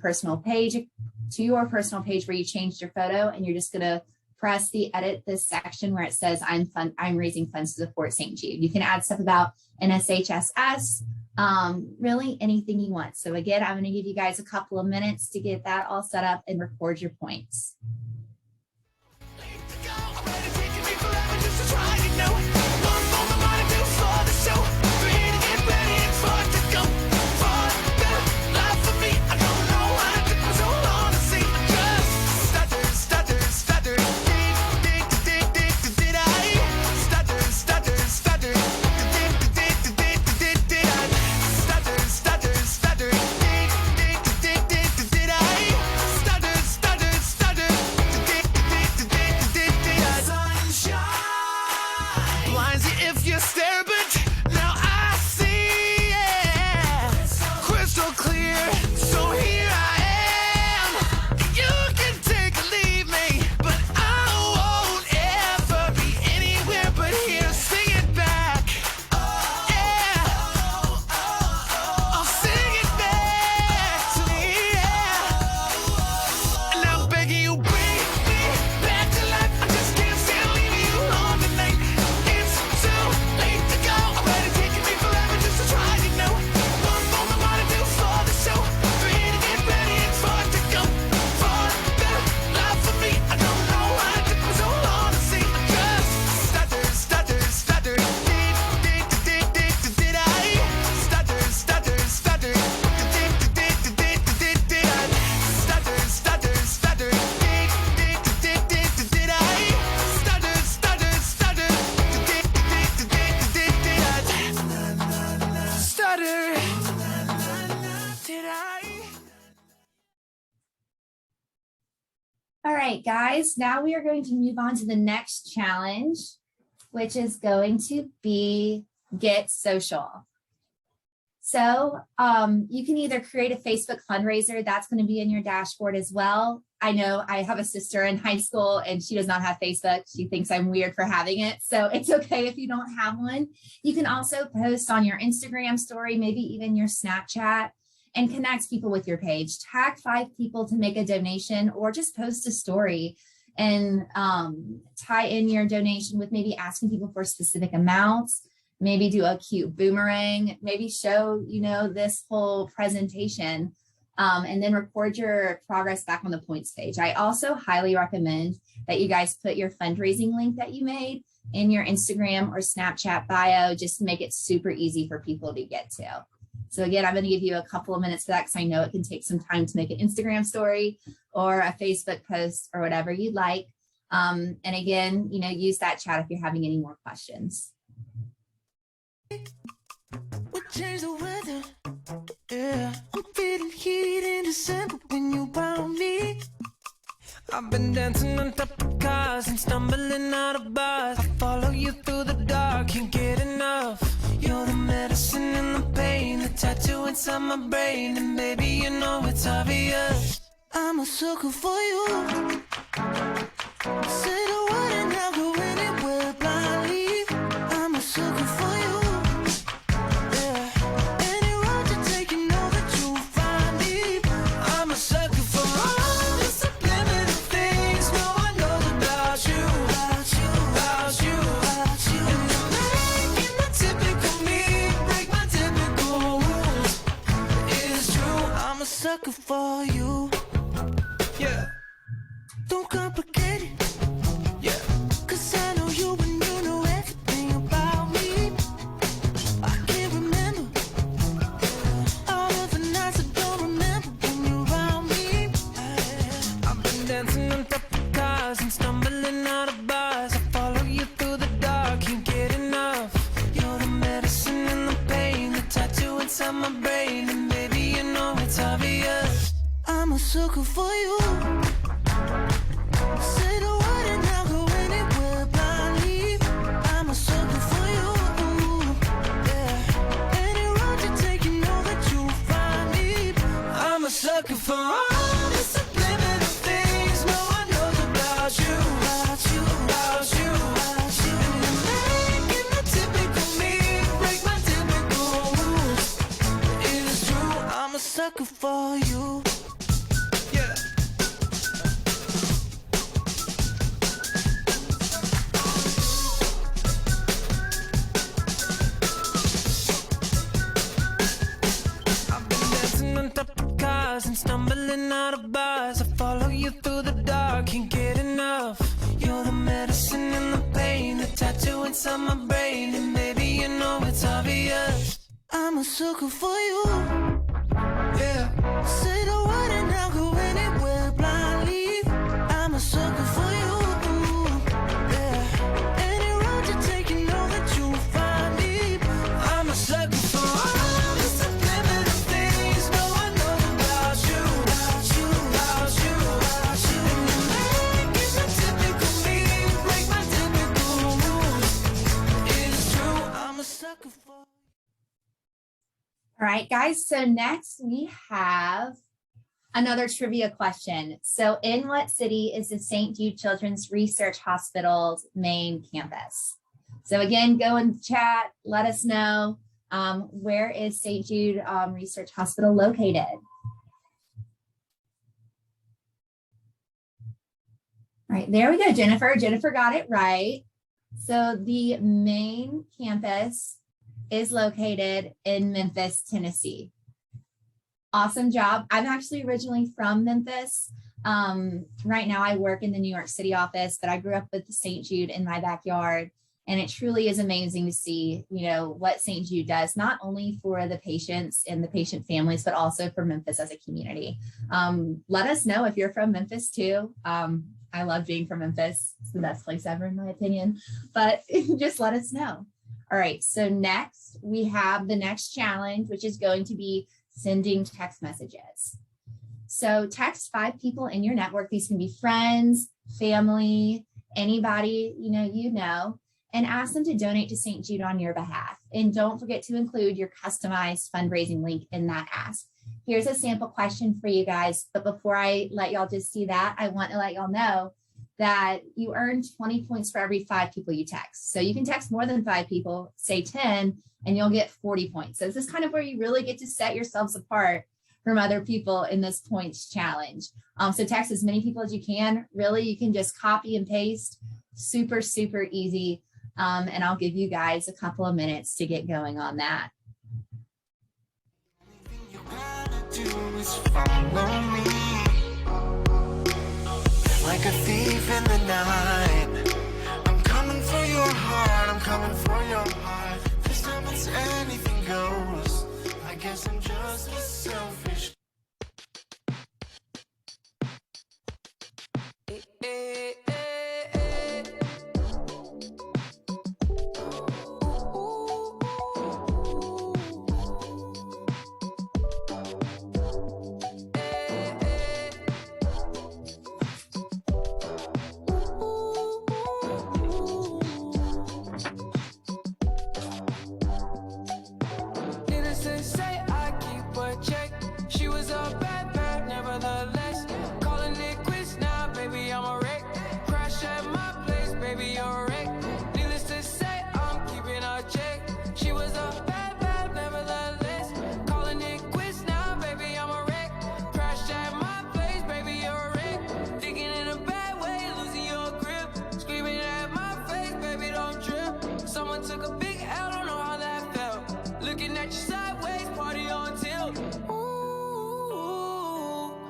personal page where you changed your photo, and you're just going to press the edit this section where it says I'm raising funds to support St. Jude. You can add stuff about NSHSS, really anything you want. So again, I'm going to give you guys a couple of minutes to get that all set up and record your points. right, guys, now we are going to move on to the next challenge, which is going to be Get Social. So you can either create a Facebook fundraiser, that's going to be in your dashboard as well. I know I have a sister in high school and she does not have Facebook. She thinks I'm weird for having it. So it's okay if you don't have one. You can also post on your Instagram story, maybe even your Snapchat, and connect people with your page. Tag 5 people to make a donation, or just post a story and tie in your donation with maybe asking people for specific amounts. Maybe do a cute boomerang, maybe show, this whole presentation, and then record your progress back on the points page. I also highly recommend that you guys put your fundraising link that you made in your Instagram or Snapchat bio, just to make it super easy for people to get to. So again, I'm going to give you a couple of minutes for that, because I know it can take some time to make an Instagram story or a Facebook post or whatever you'd like. And again, use that chat if you're having any more questions. We change the weather, yeah. I'm feeling heat in December when you found me. I've been dancing on top of cars and stumbling out of bars. I follow you through the dark, can't get enough. You're the medicine and the pain, the tattoo inside my brain. And baby, you know it's obvious, I'm a sucker for you. Say the word and I'll go anywhere blindly. I'm a sucker for you. Sucker for you, yeah. Don't complicate it, yeah. 'Cause I know you and you know everything about me. I can't remember all of the nights I don't remember when you're around me. I've been dancing on top of cars and stumbling out of bars. I follow you through the dark, can't get enough. You're the medicine and the pain, the tattoo inside my brain. And baby, you know it's obvious, I'm a sucker for you. Say the word and I'll go anywhere blindly. I'm a sucker for you, yeah. Any road you take, you know that you'll find me. I'm a sucker for all the subliminal things no one knows about you, about you, about you, about you. And you're making the typical me break my typical rules. It is true, I'm a sucker for you. And stumbling out of bars, I follow you through the dark, can't get enough. You're the medicine and the pain, the tattoo inside my brain. And baby, you know it's obvious, I'm a sucker for you, yeah. Say the word and I'll go anywhere blindly. I'm a sucker for you, yeah. Any road you take, you know that you'll find me. I'm a sucker for all the subliminal things no one knows about you, about you, about you, about you. And you're making the typical me break my typical rules. It's true, I'm a sucker for. All right, guys, so next we have another trivia question. So in what city is the St. Jude Children's Research Hospital's main campus? So again, go in the chat, let us know, where is St. Jude Research Hospital located? All right, there we go, Jennifer. Jennifer got it right. So the main campus is located in Memphis, Tennessee. Awesome job. I'm actually originally from Memphis. Right now I work in the New York City office, but I grew up with St. Jude in my backyard. And it truly is amazing to see, what St. Jude does, not only for the patients and the patient families, but also for Memphis as a community. Let us know if you're from Memphis too. I love being from Memphis. It's the best place ever in my opinion, but just let us know. All right, so next we have the next challenge, which is going to be sending text messages. So text 5 people in your network. These can be friends, family, anybody you know, and ask them to donate to St. Jude on your behalf. And don't forget to include your customized fundraising link in that ask. Here's a sample question for you guys. But before I let y'all just see that, I want to let y'all know that you earn 20 points for every 5 people you text. So you can text more than 5 people, say 10, and you'll get 40 points. So this is kind of where you really get to set yourselves apart from other people in this points challenge. So text as many people as you can. Really, you can just copy and paste. Super, super easy. And I'll give you guys a couple of minutes to get going on that. Like a thief in the night, I'm coming for your heart, I'm coming for your heart. This time it's anything goes. I guess I'm just as selfish.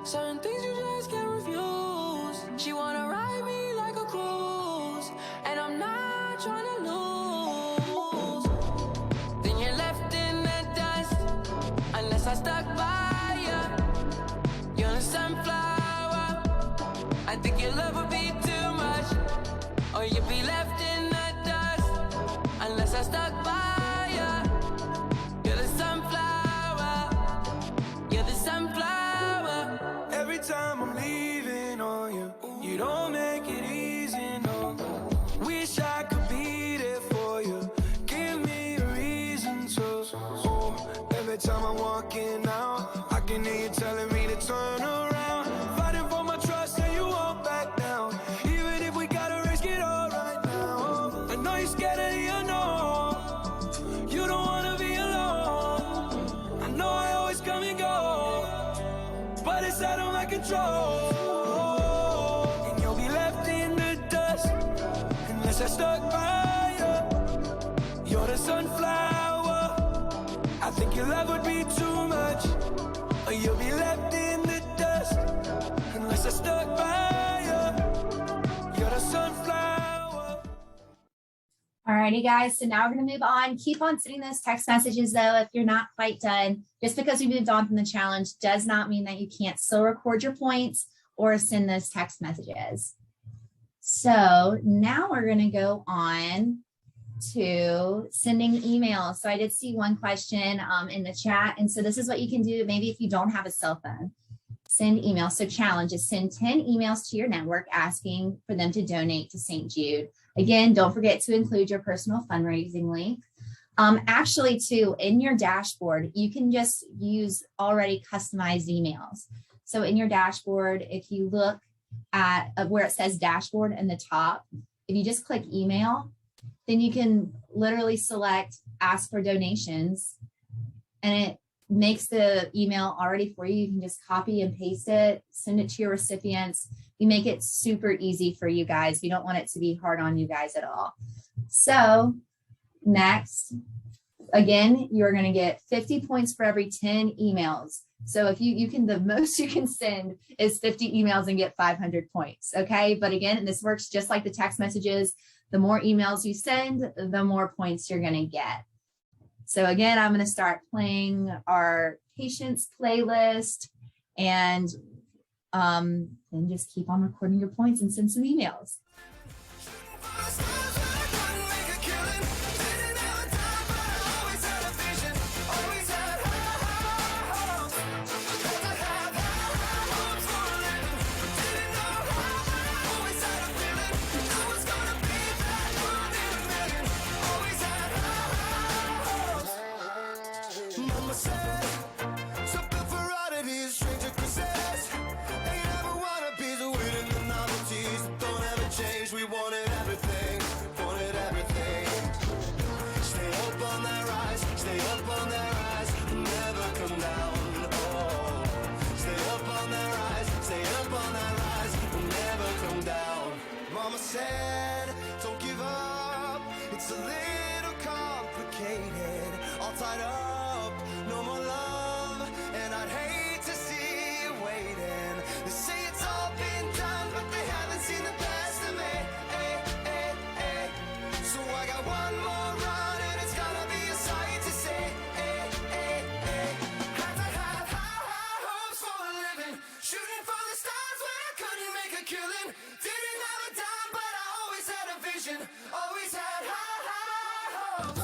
Certain things you just can't refuse. She wanna ride me like a cruise, and I'm not trying to lose. Then you're left in the dust, unless I stuck by you. You're a sunflower. I think your love would be too much, or you'd be left in the dust, unless I stuck by you. You're the sunflower. You're the sunflower. Every time I'm leaving on you, you don't make it easy, no. Wish I could be there for you. Give me a reason to. Oh, every time I'm walking out, I can hear you telling me to turn around. Fighting for my trust and you won't back down. Even if we gotta risk it all right now. I know you're scared of the unknown. You don't wanna be alone. I know I always come and go, but it's out of my control. And you'll be left in the dust unless I stuck by you. You're the sunflower. I think your love would be too much, or you'll be left in the dust unless I stuck by you. You're the sunflower. Alrighty, guys, so now we're going to move on. Keep on sending those text messages, though, if you're not quite done. Just because we moved on from the challenge does not mean that you can't still record your points or send those text messages. So now we're going to go on to sending emails. So I did see one question in the chat. And so this is what you can do, maybe if you don't have a cell phone. Send emails. So challenge is send 10 emails to your network asking for them to donate to St. Jude. Again, don't forget to include your personal fundraising link. Actually, too, in your dashboard, you can just use already customized emails. So in your dashboard, if you look at where it says dashboard in the top, if you just click email, then you can literally select ask for donations, and it makes the email already for you. You can just copy and paste it, send it to your recipients. We make it super easy for you guys. We don't want it to be hard on you guys at all. So next, again, you're going to get 50 points for every 10 emails. So if you can, the most you can send is 50 emails and get 500 points. Okay. But again, this works just like the text messages. The more emails you send, the more points you're going to get. So again, I'm going to start playing our patients playlist, and then just keep on recording your points and send some emails. said, don't give up, it's a little complicated, all tied up, no more love, and I'd hate to see you waiting. They say it's all been done, but they haven't seen the best of me. So I got one more run, and it's gonna be a sight to see. Had to have high hopes for a living, shooting for the stars when I couldn't make a killing. Didn't have a dime, but I always had a vision, always had high hopes.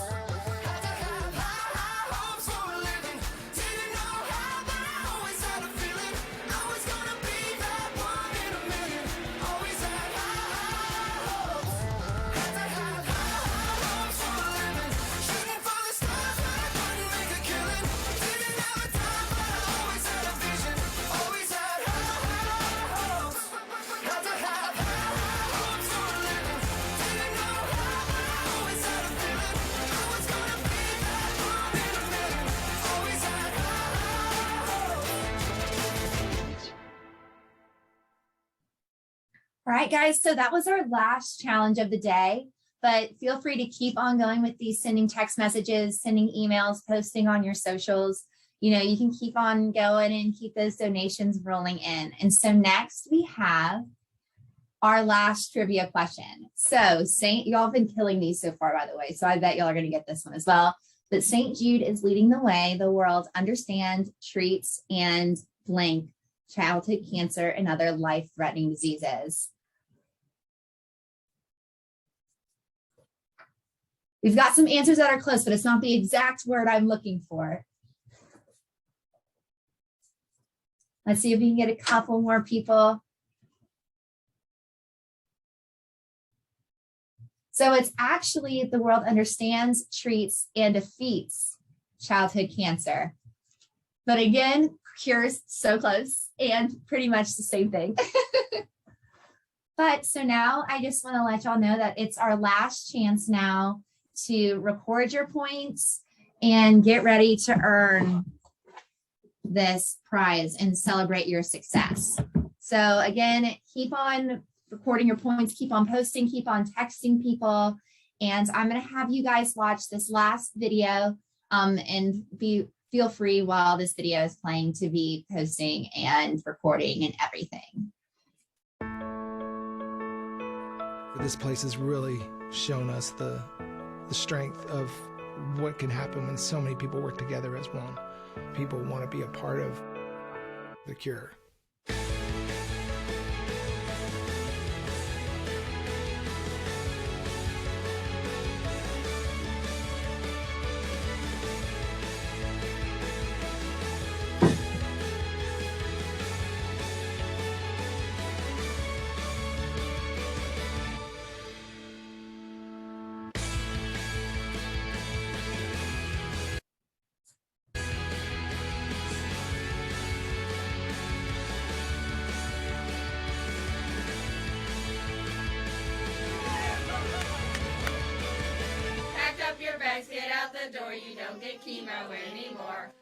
Had to have high hopes for a living, didn't know how, but I always had a feeling I was gonna be that one in a million. Always had high hopes. Had to have high hopes for a living, shooting for the stars when I couldn't make a killing. Didn't have a dime, but I always had a vision, always had high hopes. Had to have high hopes for a living, didn't know how, but I always had a feeling I was gonna be that one in a million. Always had high hopes. All right, guys, so that was our last challenge of the day, but feel free to keep on going with these, sending text messages, sending emails, posting on your socials. You know, you can keep on going and keep those donations rolling in. And so next we have our last trivia question. So y'all have been killing these so far, by the way, so I bet y'all are going to get this one as well. But St. Jude is leading the way. The world understands, treats, and blank childhood cancer and other life-threatening diseases. We've got some answers that are close, but it's not the exact word I'm looking for. Let's see if we can get a couple more people. So it's actually the world understands, treats, and defeats childhood cancer. But again, cures so close and pretty much the same thing. But so now I just want to let y'all know that it's our last chance now to record your points and get ready to earn this prize and celebrate your success. So again, keep on recording your points, keep on posting, keep on texting people. And I'm going to have you guys watch this last video and feel free while this video is playing to be posting and recording and everything. This place has really shown us the strength of what can happen when so many people work together as one. People want to be a part of the cure. Get out the door, you don't get chemo anymore.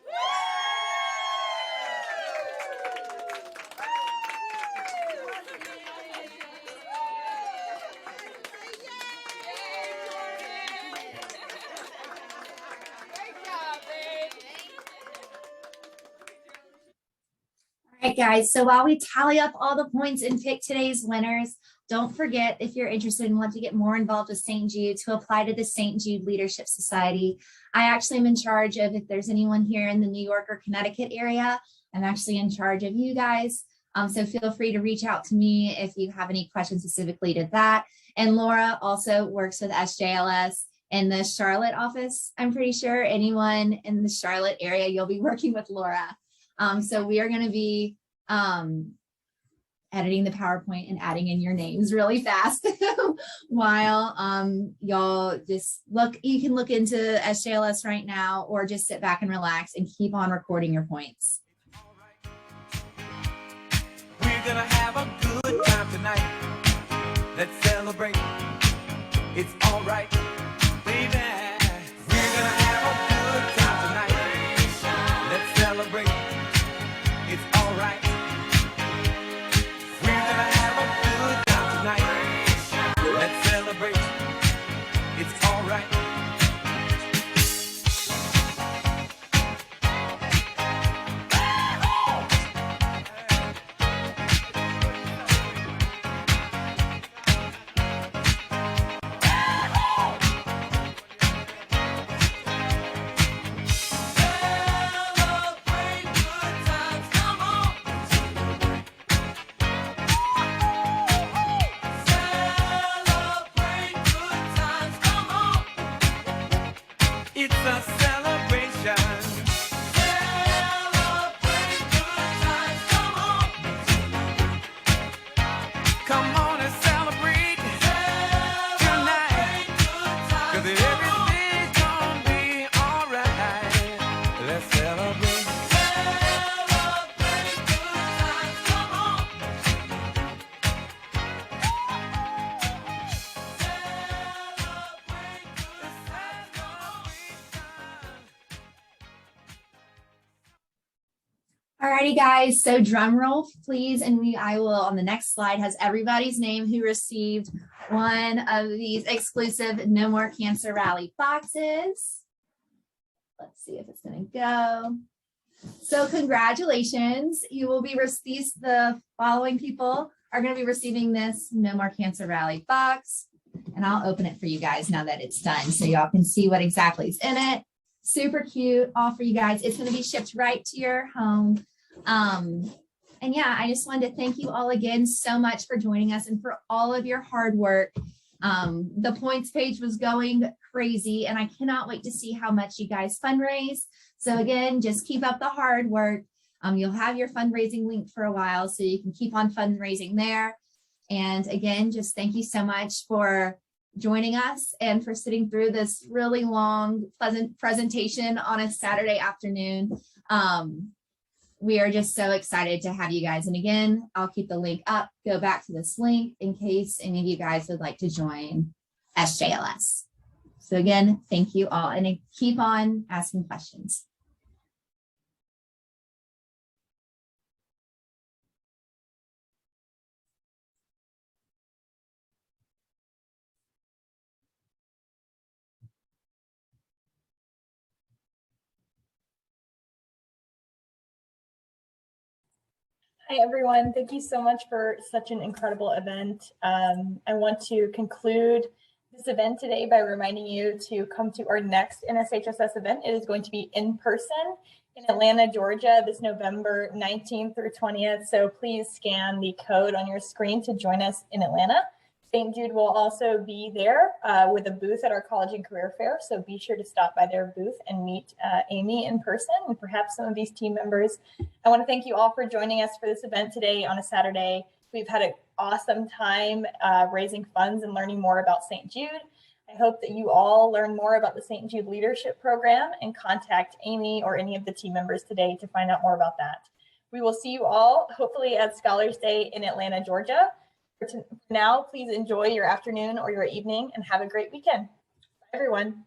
All right, guys, so while we tally up all the points and pick today's winners, don't forget, if you're interested and want to get more involved with St. Jude, to apply to the St. Jude Leadership Society. I actually am in charge of, if there's anyone here in the New York or Connecticut area, I'm actually in charge of you guys. So feel free to reach out to me if you have any questions specifically to that. And Laura also works with SJLS in the Charlotte office. I'm pretty sure anyone in the Charlotte area, you'll be working with Laura. So we are going to be editing the PowerPoint and adding in your names really fast while y'all just look. You can look into SJLS right now or just sit back and relax and keep on recording your points. We're gonna have a good time tonight. Let's celebrate. It's all right, baby. We're gonna have a good time tonight. Let's celebrate. It's all right. We're gonna have a good time tonight. a celebration. Celebrate good times, come on. Come on and celebrate tonight. 'Cause everything's gonna be alright. Let's celebrate. Celebrate good times, come on. Alrighty, guys. So drum roll, please, and I will on the next slide has everybody's name who received one of these exclusive No More Cancer Rally boxes. Let's see if it's going to go. So congratulations. You will be the following people are going to be receiving this No More Cancer Rally box, and I'll open it for you guys now that it's done so y'all can see what exactly is in it. Super cute, all for you guys. It's going to be shipped right to your home. And yeah, I just wanted to thank you all again so much for joining us and for all of your hard work. The points page was going crazy, and I cannot wait to see how much you guys fundraise. So again, just keep up the hard work. You'll have your fundraising link for a while, so you can keep on fundraising there. And again, just thank you so much for joining us and for sitting through this really long, pleasant presentation on a Saturday afternoon. We are just so excited to have you guys. And again, I'll keep the link up. Go back to this link in case any of you guys would like to join SJLS. So again, thank you all, and keep on asking questions. Hi, everyone. Thank you so much for such an incredible event. I want to conclude this event today by reminding you to come to our next NSHSS event. It is going to be in person in Atlanta, Georgia, this November 19th through 20th. So please scan the code on your screen to join us in Atlanta. St. Jude will also be there with a booth at our college and career fair. So be sure to stop by their booth and meet Amy in person and perhaps some of these team members. I want to thank you all for joining us for this event today on a Saturday. We've had an awesome time raising funds and learning more about St. Jude. I hope that you all learn more about the St. Jude Leadership Program and contact Amy or any of the team members today to find out more about that. We will see you all hopefully at Scholars Day in Atlanta, Georgia. For now, please enjoy your afternoon or your evening and have a great weekend. Bye, everyone.